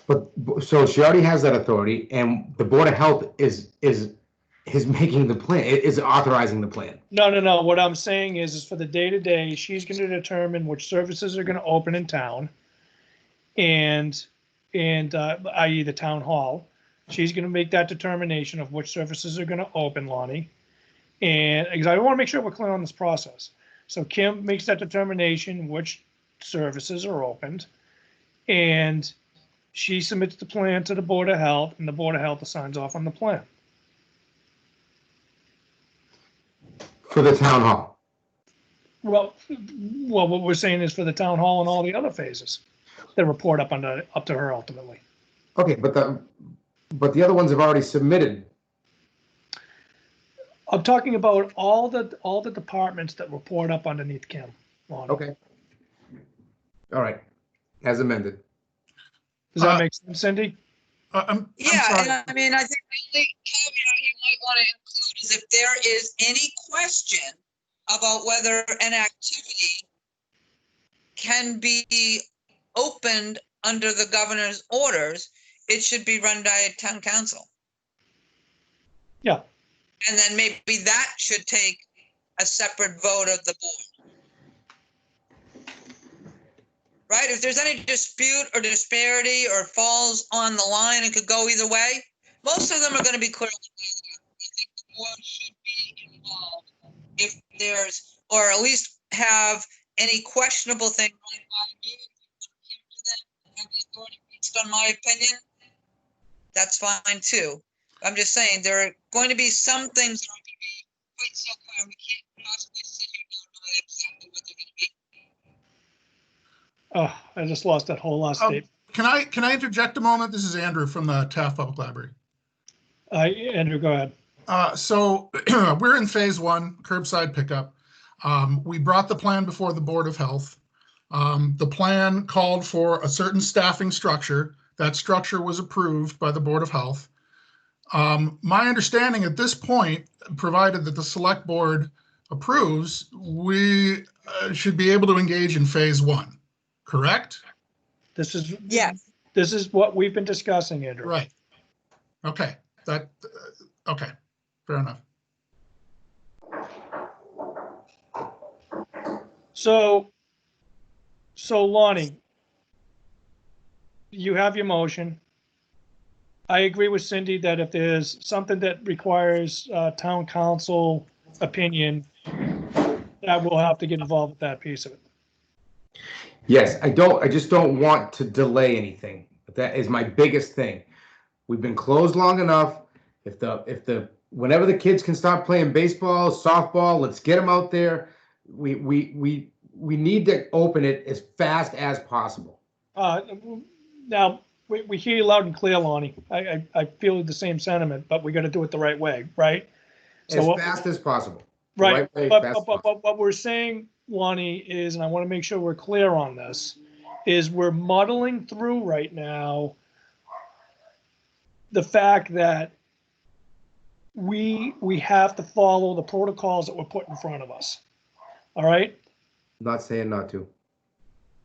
But so she already has that authority, and the Board of Health is making the plan, is authorizing the plan. No. What I'm saying is for the day-to-day, she's going to determine which services are going to open in town, and i.e. the town hall. She's going to make that determination of which services are going to open, Lonnie. And because I want to make sure we're clear on this process. So Kim makes that determination which services are opened, and she submits the plan to the Board of Health, and the Board of Health signs off on the plan. For the town hall. Well, what we're saying is for the town hall and all the other phases that report up to her ultimately. Okay, but the other ones have already submitted. I'm talking about all the departments that report up underneath Kim. Lonnie. Okay. All right, as amended. Does that make sense, Cindy? And I mean, I think the only caveat you might want to include is if there is any question about whether an activity can be opened under the governor's orders, it should be run by a town council. Yeah. And then maybe that should take a separate vote of the board. Right? If there's any dispute or disparity or falls on the line, it could go either way. Most of them are going to be clearly. I think the board should be involved if there's, or at least have any questionable thing run by me. Have the authority based on my opinion. That's fine too. I'm just saying there are going to be some things that aren't going to be quite so clear. We can't possibly sit here and not know exactly what they're going to be. Oh, I just lost that whole last statement. Can I interject a moment? This is Andrew from the Taft Public Library. Andrew, go ahead. So we're in phase one, curbside pickup. We brought the plan before the Board of Health. The plan called for a certain staffing structure. That structure was approved by the Board of Health. My understanding at this point, provided that the Select Board approves, we should be able to engage in phase one. Correct? This is Yes. This is what we've been discussing, Andrew. Right. Okay. Okay. Fair enough. So Lonnie, you have your motion. I agree with Cindy that if there's something that requires town council opinion, that we'll have to get involved with that piece of it. Yes, I just don't want to delay anything. That is my biggest thing. We've been closed long enough. Whenever the kids can stop playing baseball, softball, let's get them out there. We need to open it as fast as possible. Now, we hear you loud and clear, Lonnie. I feel the same sentiment, but we got to do it the right way, right? As fast as possible. The Right, way, but fast as possible. what we're saying, Lonnie, is, and I want to make sure we're clear on this, is we're muddling through right now the fact that we have to follow the protocols that were put in front of us. All right? Not saying not to.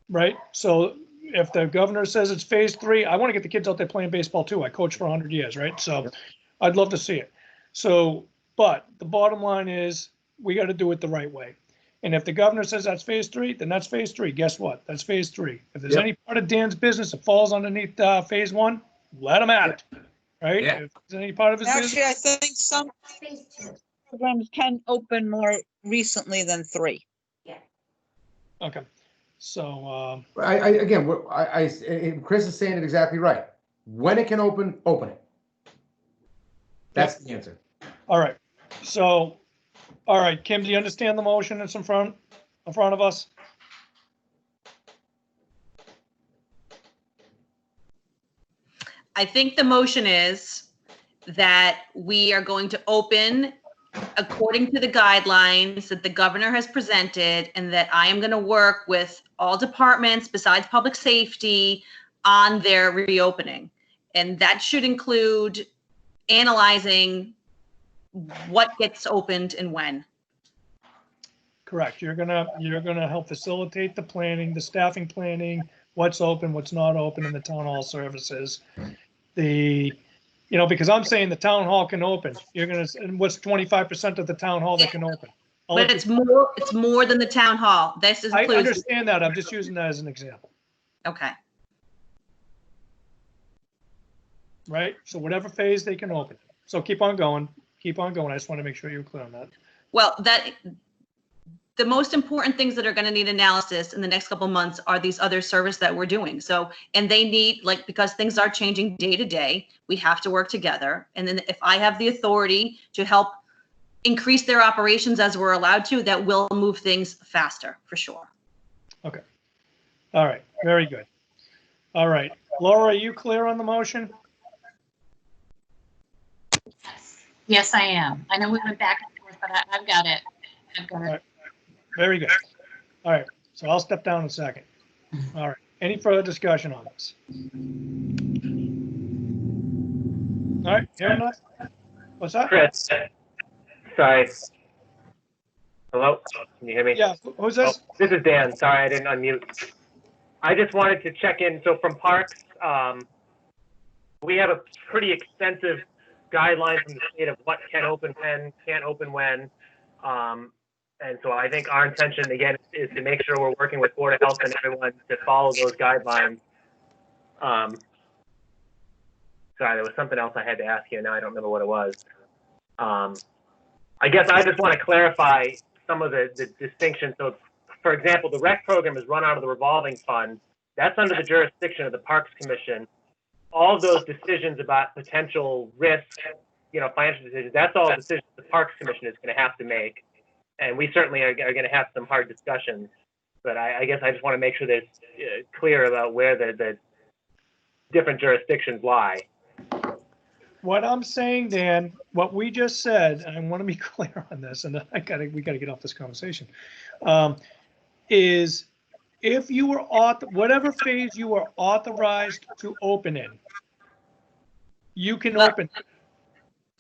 Right? So if the governor says it's phase 3, I want to get the kids out there playing baseball too. I coached for 100 years, right? So Yep. I'd love to see it. So, but the bottom line is we got to do it the right way. And if the governor says that's phase 3, then that's phase 3. Guess what? That's phase 3. If there's Yep. any part of Dan's business that falls underneath phase 1, let him at it. Right? Yeah. If there's any part of his Actually, business. I think some programs can open more recently than 3. Okay. So, Again, Chris is saying it exactly right. When it can open it. That's the answer. all right. So, all right, Kim, do you understand the motion that's in front of us? I think the motion is that we are going to open according to the guidelines that the governor has presented, and that I am going to work with all departments besides public safety on their reopening. And that should include analyzing what gets opened and when. Correct. You're gonna help facilitate the planning, the staffing planning, what's open, what's not open in the town hall services. Because I'm saying the town hall can open. And what's 25% of the town hall that can open? But it's more than the town hall. This I includes, understand that. I'm just using that as an example, okay. right? So whatever phase they can open. So keep on going. I just want to make sure you're clear on that. Well, the most important things that are going to need analysis in the next couple of months are these other services that we're doing. So, and they need, because things are changing day to day, we have to work together. And then if I have the authority to help increase their operations as we're allowed to, that will move things faster, for sure. Okay. All right. Very good. All right. Laura, are you clear on the motion? Yes, I am. I know we went back and forth, but I've got it. Right. Very good. All right. So I'll step down in a second. All right. Any further discussion on this? All right. Hearing none? What's that? Chris, sorry. Hello? Can you hear me? Yeah. Who's this? Oh, this is Dan. Sorry, I didn't unmute. I just wanted to check in. So from Parks, we have a pretty extensive guideline from the state of what can open when, can't open when. And so I think our intention, again, is to make sure we're working with Board of Health and everyone to follow those guidelines. Sorry, there was something else I had to ask you. Now I don't remember what it was. I guess I just want to clarify some of the distinctions. So, for example, the rec program is run out of the revolving fund. That's under the jurisdiction of the Parks Commission. All of those decisions about potential risk, financial decisions, that's all decisions the Parks Commission is going to have to make. And we certainly are going to have some hard discussions. But I guess I just want to make sure that it's clear about where the different jurisdictions lie. What I'm saying, Dan, what we just said, and I want to be clear on this, and we got to get off this conversation, is if you were whatever phase you are authorized to open in, you can open.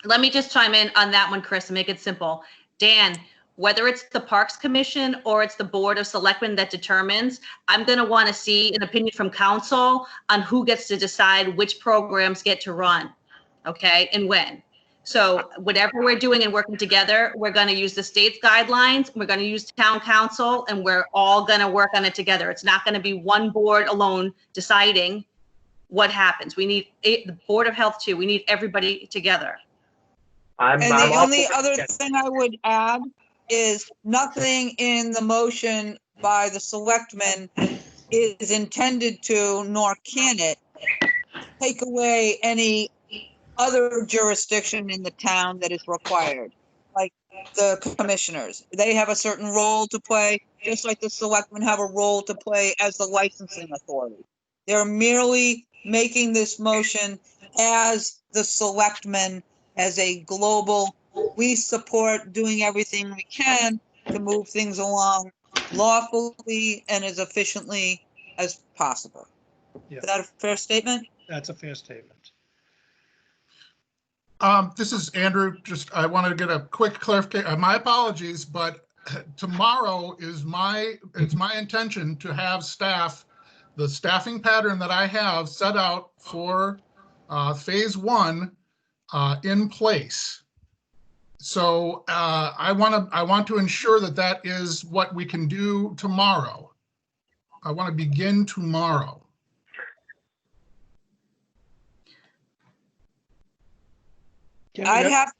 Let me just chime in on that one, Chris, and make it simple. Dan, whether it's the Parks Commission or it's the Board of Selectmen that determines, I'm going to want to see an opinion from council on who gets to decide which programs get to run, okay, and when. So whatever we're doing and working together, we're going to use the state's guidelines, we're going to use town council, and we're all going to work on it together. It's not going to be one board alone deciding what happens. We need the Board of Health too. We need everybody together. And the only other thing I would add is nothing in the motion by the selectmen is intended to, nor can it, take away any other jurisdiction in the town that is required. Like the commissioners, they have a certain role to play, just like the selectmen have a role to play as the licensing authority. They're merely making this motion as the selectmen, as a global, we support doing everything we can to move things along lawfully and as efficiently as possible. Yeah. Is that a fair statement? That's a fair statement. This is Andrew. Just, I wanted to get a quick clarification. My apologies, but tomorrow is it's my intention to have staff, the staffing pattern that I have set out for phase one in place. So I want to ensure that that is what we can do tomorrow. I want to begin tomorrow. I'd have,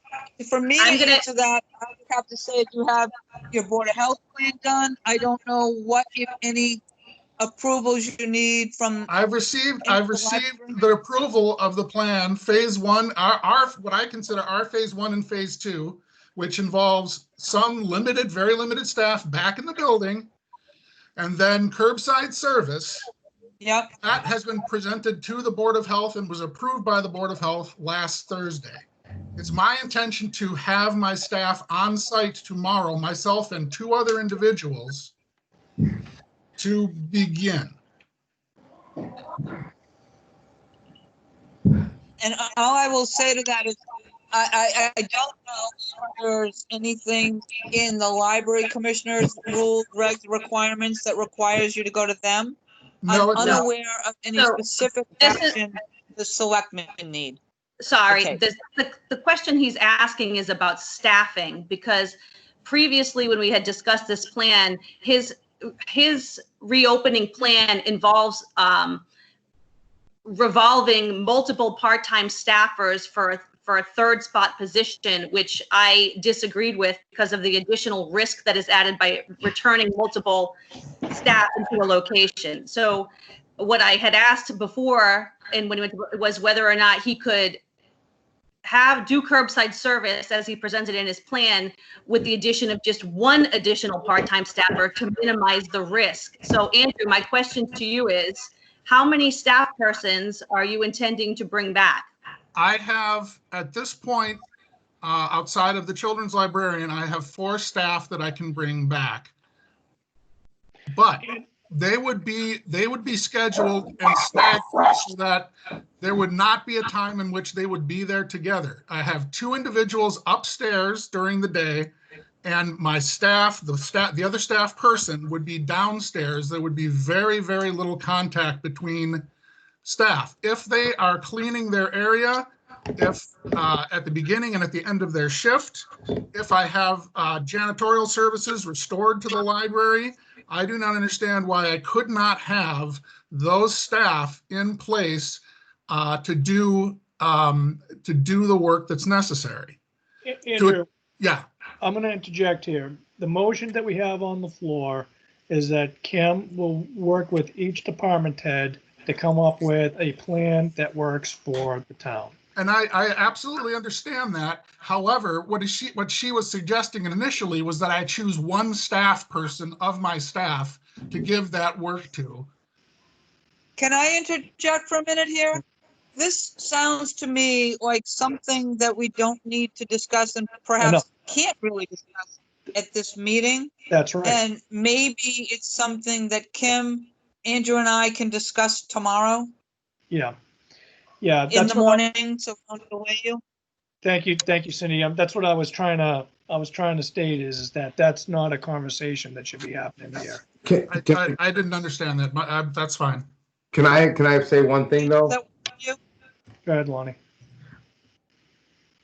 for me I'm to gonna- answer that, I would have to say if you have your Board of Health plan done, I don't know what, if any, approvals you need from, I've received the approval of the plan, phase one, our what I consider our phase one and phase two, which involves some limited, very limited staff back in the building, and then curbside service. yep, That has been presented to the Board of Health and was approved by the Board of Health last Thursday. It's my intention to have my staff on site tomorrow, myself and two other individuals, to begin. and all I will say to that is, I don't know if there's anything in the library commissioner's rules, regs, requirements that requires you to go to them. No, I'm it's not. unaware of any So, specific this is- action the selectmen need. Sorry, Okay. the question he's asking is about staffing, because previously when we had discussed this plan, his reopening plan involves revolving multiple part-time staffers for a third spot position, which I disagreed with because of the additional risk that is added by returning multiple staff into a location. So what I had asked before, and when it was whether or not he could do curbside service as he presented in his plan with the addition of just one additional part-time staffer to minimize the risk. So Andrew, my question to you is, how many staff persons are you intending to bring back? I have, at this point, outside of the children's librarian, I have 4 staff that I can bring back. But they would be scheduled and staggered so that there would not be a time in which they would be there together. I have 2 individuals upstairs during the day, and my staff, the other staff person would be downstairs. There would be very, very little contact between staff. If they are cleaning their area, if at the beginning and at the end of their shift, if I have janitorial services restored to the library, I do not understand why I could not have those staff in place to do the work that's necessary. Andrew, Yeah, I'm going to interject here. The motion that we have on the floor is that Kim will work with each department head to come up with a plan that works for the town. and I absolutely understand that. However, what she was suggesting initially was that I choose one staff person of my staff to give that work to. Can I interject for a minute here? This sounds to me like something that we don't need to discuss and perhaps can't really discuss at this meeting. That's right. And maybe it's something that Kim, Andrew, and I can discuss tomorrow Yeah. Yeah. in That's the what morning, so don't delay you. Thank you, Cindy. That's what I was trying to state is that that's not a conversation that should be happening here. I didn't understand that. That's fine. Can I say one thing though? Is that you? Go ahead, Lonnie.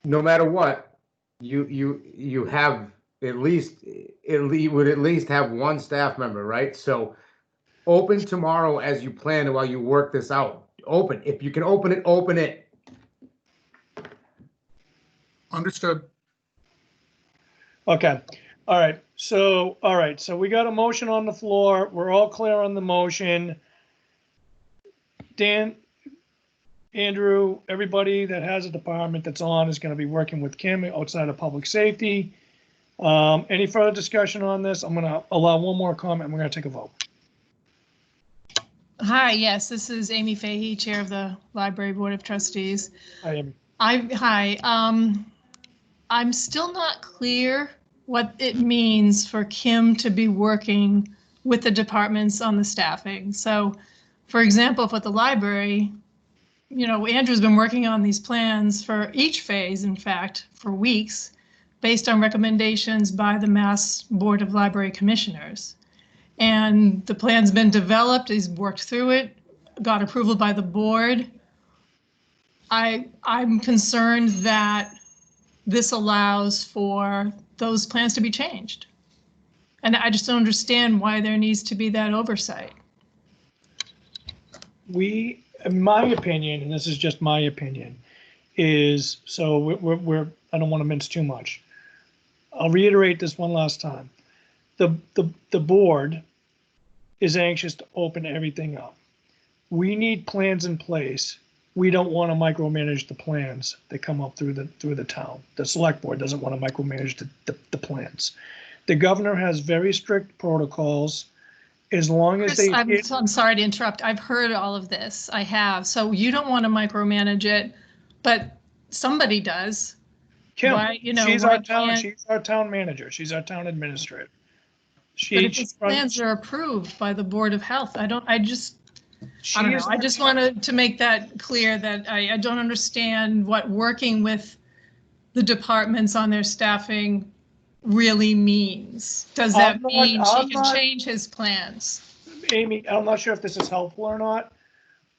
No matter what, you have at least have one staff member, right? So open tomorrow as you plan while you work this out. Open. If you can open it, open it. Understood. Okay. All right. So we got a motion on the floor. We're all clear on the motion. Dan, Andrew, everybody that has a department that's on is gonna be working with Kim outside of public safety. Any further discussion on this? I'm gonna allow one more comment, and we're gonna take a vote. Hi, yes, this is Amy Fahey, Chair of the Library Board of Trustees. Hi. I'm still not clear what it means for Kim to be working with the departments on the staffing. So, for example, for the library, you know, Andrew's been working on these plans for each phase, in fact, for weeks, based on recommendations by the Mass Board of Library Commissioners. And the plan's been developed, he's worked through it, got approval by the board. I'm concerned that this allows for those plans to be changed. And I just don't understand why there needs to be that oversight. In my opinion, and this is just my opinion, is, so we're I don't want to mince too much. I'll reiterate this one last time. The board is anxious to open everything up. We need plans in place. We don't want to micromanage the plans that come up through the town. The select board doesn't want to micromanage the plans. The governor has very strict protocols. As long as Chris, they, I'm sorry to interrupt. I've heard all of this. I have. So you don't want to micromanage it, but somebody does. Kim, Why, you know, she's why our town manager. She's our town administrator. But if his plans are approved by the Board of Health, I don't know. I just wanted to make that clear that I don't understand what working with the departments on their staffing really means. Does that mean she can change his plans? Amy, I'm not sure if this is helpful or not,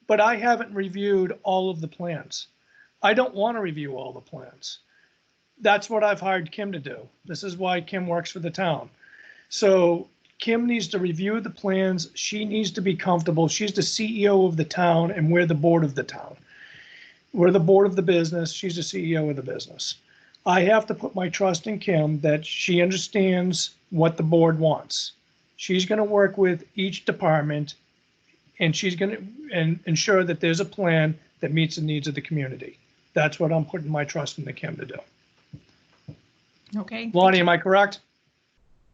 but I haven't reviewed all of the plans. I don't want to review all the plans. That's what I've hired Kim to do. This is why Kim works for the town. So Kim needs to review the plans. She needs to be comfortable. She's the CEO of the town, and we're the board of the town. We're the board of the business. She's the CEO of the business. I have to put my trust in Kim that she understands what the board wants. She's going to work with each department, and she's going to ensure that there's a plan that meets the needs of the community. That's what I'm putting my trust in Kim to do. Okay. Lonnie, am I correct?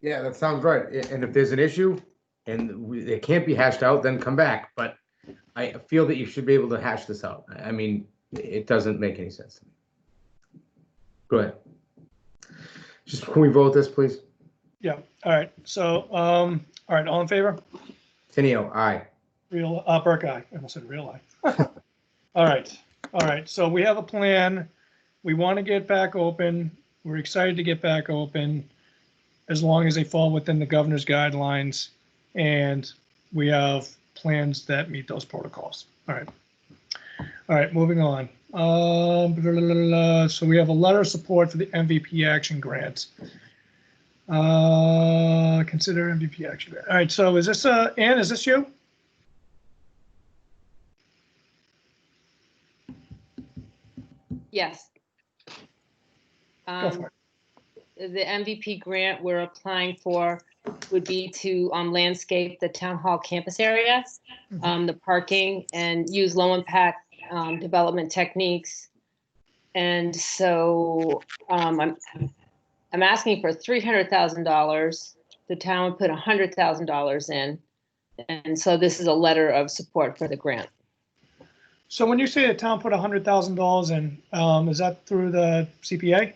Yeah, that sounds right. And if there's an issue and it can't be hashed out, then come back. But I feel that you should be able to hash this out. I mean, it doesn't make any sense to me. Go ahead. Just, can we vote this, please? Yeah. All right. So, all right. All in favor? Tenio, aye. Burke, aye. I almost said real eye. All right. All right. So we have a plan. We want to get back open. We're excited to get back open as long as they fall within the governor's guidelines, and we have plans that meet those protocols. All right. All right, moving on. So we have a letter of support for the MVP action grant. Consider MVP action grant. All right, so is this, Ann, is this you? Yes. Go for it. The MVP grant we're applying for would be to landscape the town hall campus area, the parking, and use low impact development techniques. And so I'm asking for $300,000. The town would put $100,000 in. And so this is a letter of support for the grant. So when you say the town put $100,000 in, is that through the CPA?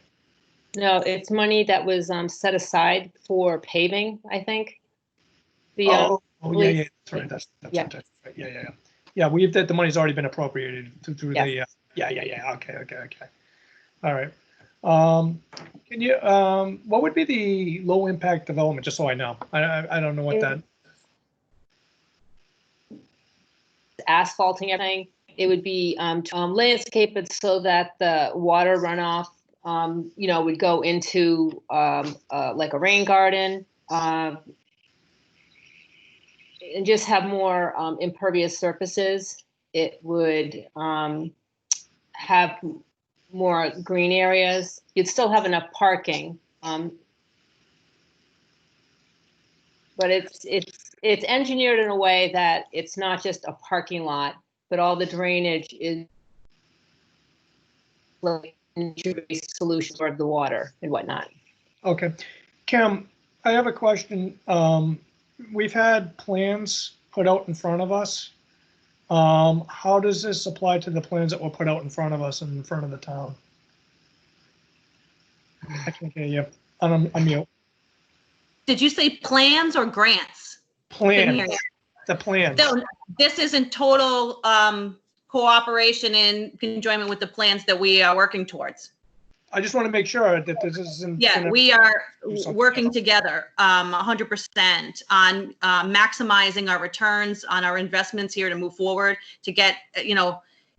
No, it's money that was set aside for paving, I think. The, yeah, that's right. That's Yeah. right. That's right. Yeah. We've that the money's already been appropriated through Yes. the. Yeah. Okay. All right. Can you what would be the low impact development? Just so I know. I don't know what that. Asphalting everything. It would be landscape it so that the water runoff, would go into like a rain garden, and just have more impervious surfaces. It would have more green areas. You'd still have enough parking, but it's engineered in a way that it's not just a parking lot, but all the drainage is like nature-based solutions for the water and whatnot. Okay. Kim, I have a question. We've had plans put out in front of us. How does this apply to the plans that were put out in front of us and in front of the town? I can't hear you. I'm mute. Did you say plans or grants? Couldn't hear Plans, you. the plans. So this is in total cooperation and conjoinment with the plans that we are working towards. I just want to make sure that this isn't. Yeah, gonna we are do something working else. together 100% on maximizing our returns on our investments here to move forward, to get,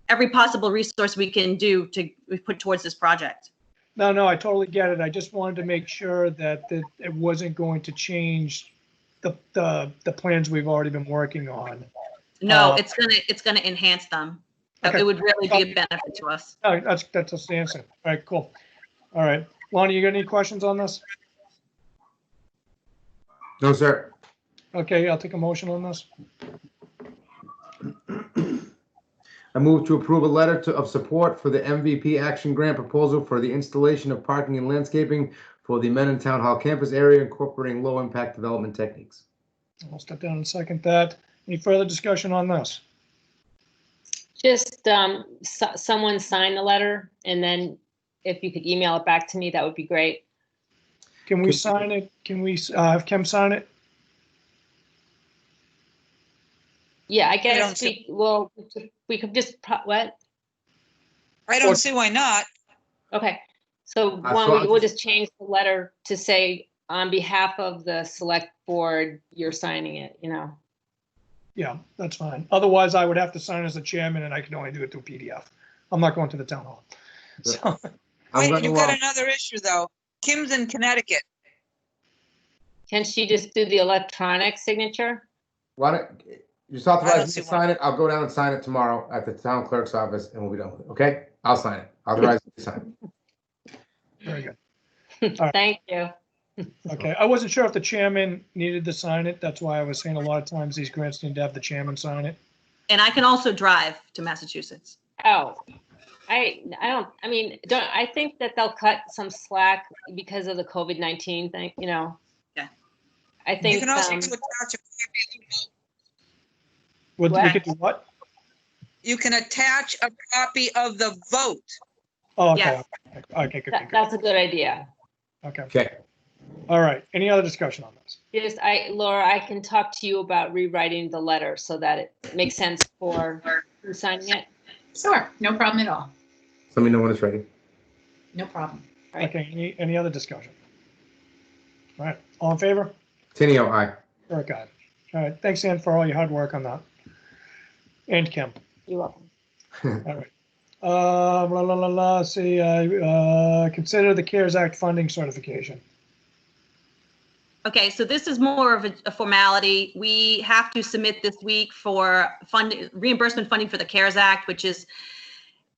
every possible resource we can do to put towards this project. No, I totally get it. I just wanted to make sure that it wasn't going to change the plans we've already been working on. No, it's gonna enhance them. Okay. It would really be a benefit to us. Oh, that's the answer. All right, cool. All right. Lonnie, you got any questions on this? No, sir. Okay, I'll take a motion on this. I move to approve a letter of support for the MVP Action Grant proposal for the installation of parking and landscaping for the Menon Town Hall campus area incorporating low-impact development techniques. I'll step down and second that. Any further discussion on this? Just someone sign the letter, and then if you could email it back to me, that would be great. Can we sign it? Can we have Kim sign it? Yeah, I don't guess see- we could just, what? I don't see why not. Okay, so so I'll we'll just- just change the letter to say, on behalf of the select board, you're signing it, Yeah, that's fine. Otherwise, I would have to sign as the chairman, and I can only do it through PDF. I'm not going to the town hall. So, I'm Wait, going you've to, got another issue though. Kim's in Connecticut. Can she just do the electronic signature? why don't, just I don't authorize me see to why. sign it. I'll go down and sign it tomorrow at the town clerk's office and we'll be done with it, okay? I'll sign it. Authorize me to sign it. very good. right. Thank you. Okay, I wasn't sure if the chairman needed to sign it. That's why I was saying a lot of times these grants need to have the chairman sign it. And I can also drive to Massachusetts. Oh, I think that they'll cut some slack because of the COVID-19 thing, Yeah. I You think, can also attach a copy of the vote. We What? could do what? You can attach a copy of the vote. Oh, okay. Yes. Okay, good. that's a good idea. Okay, Okay. all right. Any other discussion on this? Laura, I can talk to you about rewriting the letter so that it makes sense for who's signing it. Sure, no problem at all. Let me know when it's ready. No problem. Right. Okay, any other discussion? All right, all in favor? Tenio, aye. Eric, aye. All right, thanks, Ann, for all your hard work on that. And Kim. You're welcome. All right. See, consider the CARES Act funding certification. Okay, so this is more of a formality. We have to submit this week for reimbursement funding for the CARES Act, which is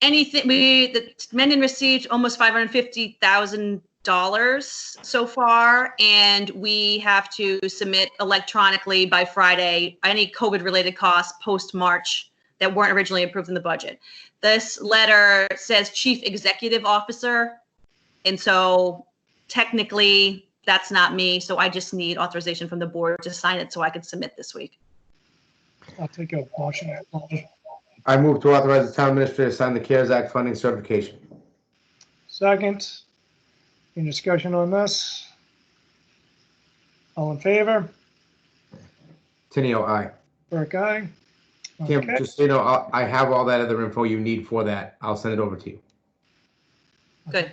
anything, the Mendon received almost $550,000 so far, and we have to submit electronically by Friday any COVID-related costs post-March that weren't originally approved in the budget. This letter says Chief Executive Officer, and so technically that's not me, so I just need authorization from the board to sign it so I can submit this week. I'll take a motion. I move to authorize the town administrator to sign the CARES Act funding certification. Second. Any discussion on this? All in favor? Tenio, aye. Eric, aye. Kim, Okay. just so you know, I have all that other info you need for that. I'll send it over to you. Good.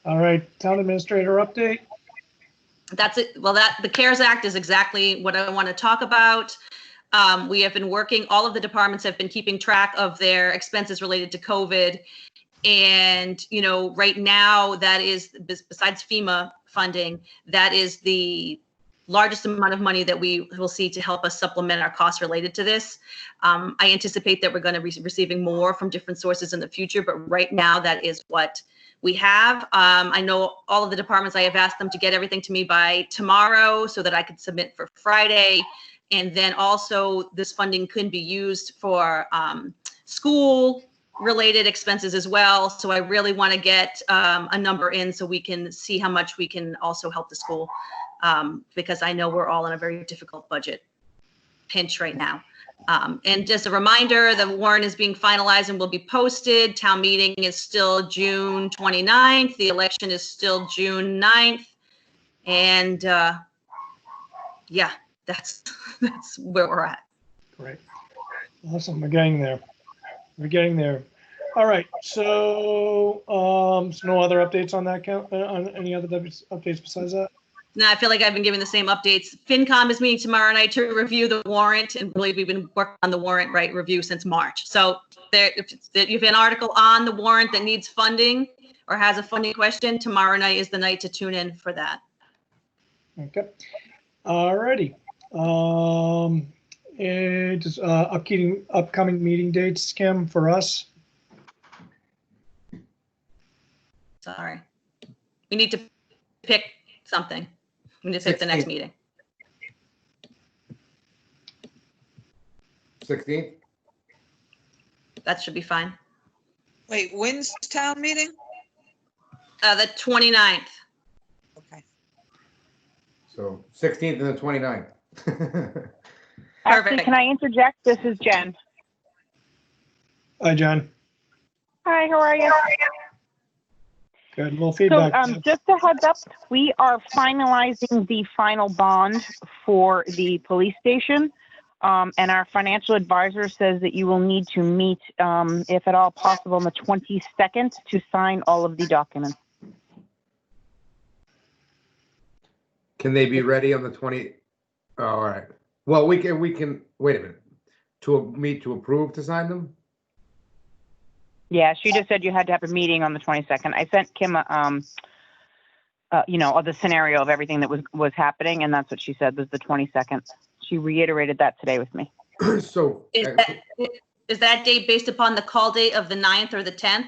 All right, town administrator update. That's it. Well, the CARES Act is exactly what I want to talk about. We have been working, all of the departments have been keeping track of their expenses related to COVID. And, right now that is, besides FEMA funding, that is the largest amount of money that we will see to help us supplement our costs related to this. I anticipate that we're going to be receiving more from different sources in the future, but right now that is what we have. I know all of the departments, I have asked them to get everything to me by tomorrow so that I could submit for Friday. And then also this funding could be used for school related expenses as well. So I really want to get a number in so we can see how much we can also help the school, because I know we're all in a very difficult budget pinch right now. And just a reminder, the warrant is being finalized and will be posted. Town meeting is still June 29th. The election is still June 9th. And yeah, that's where we're at. Great. Awesome. We're getting there. We're getting there. All right. So, so no other updates on that count, on any other updates besides that? No, I feel like I've been giving the same updates. FinCom is meeting tomorrow night to review the warrant, and really we've been working on the warrant review since March. So there, if you have an article on the warrant that needs funding or has a funding question, tomorrow night is the night to tune in for that. Okay. All righty. And just upcoming meeting dates, Kim, for us. Sorry. We need to pick something. We need to pick the next 16th. meeting. 16th? That should be fine. Wait, when's town meeting? The 29th. Okay. So 16th and the 29th. Actually, Perfect. can I interject? This is Jen. Hi, John. Hi, how are you? Good. A little So, feedback. just a heads up, we are finalizing the final bond for the police station. And our financial advisor says that you will need to meet, if at all possible, on the 22nd to sign all of the documents. Can they be ready on the 20? Oh, all right. Well, we can, wait a minute. To meet to approve to sign them? Yeah, she just said you had to have a meeting on the 22nd. I sent Kim, the scenario of everything that was happening, and that's what she said was the 22nd. She reiterated that today with me. So, Is that date based upon the call date of the 9th or the 10th?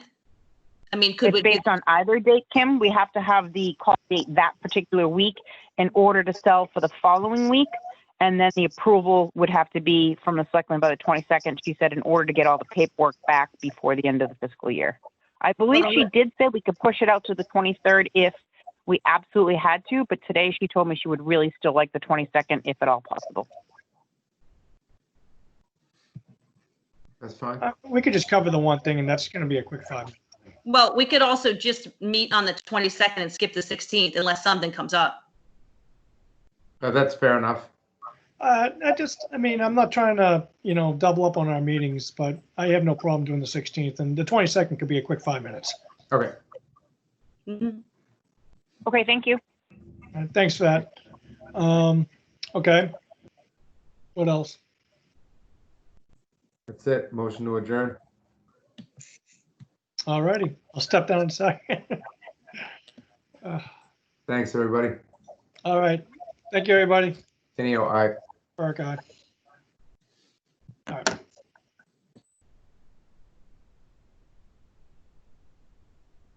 I mean, could It's we? based on either date, Kim. We have to have the call date that particular week in order to sell for the following week. And then the approval would have to be from the selectmen by the 22nd, she said, in order to get all the paperwork back before the end of the fiscal year. I believe she did say we could push it out to the 23rd if we absolutely had to, but today she told me she would really still like the 22nd if at all possible. that's fine. We could just cover the one thing, and that's going to be a quick 5 minutes. Well, we could also just meet on the 22nd and skip the 16th unless something comes up. That's fair enough. I'm not trying to, double up on our meetings, but I have no problem doing the 16th, and the 22nd could be a quick 5 minutes. Okay. Mhm. Okay, thank you. Thanks for that. Okay. What else? That's it. Motion to adjourn. All righty. I'll step down in a second. Thanks, everybody. All right. Thank you, everybody. Tenio, aye. Burke, aye.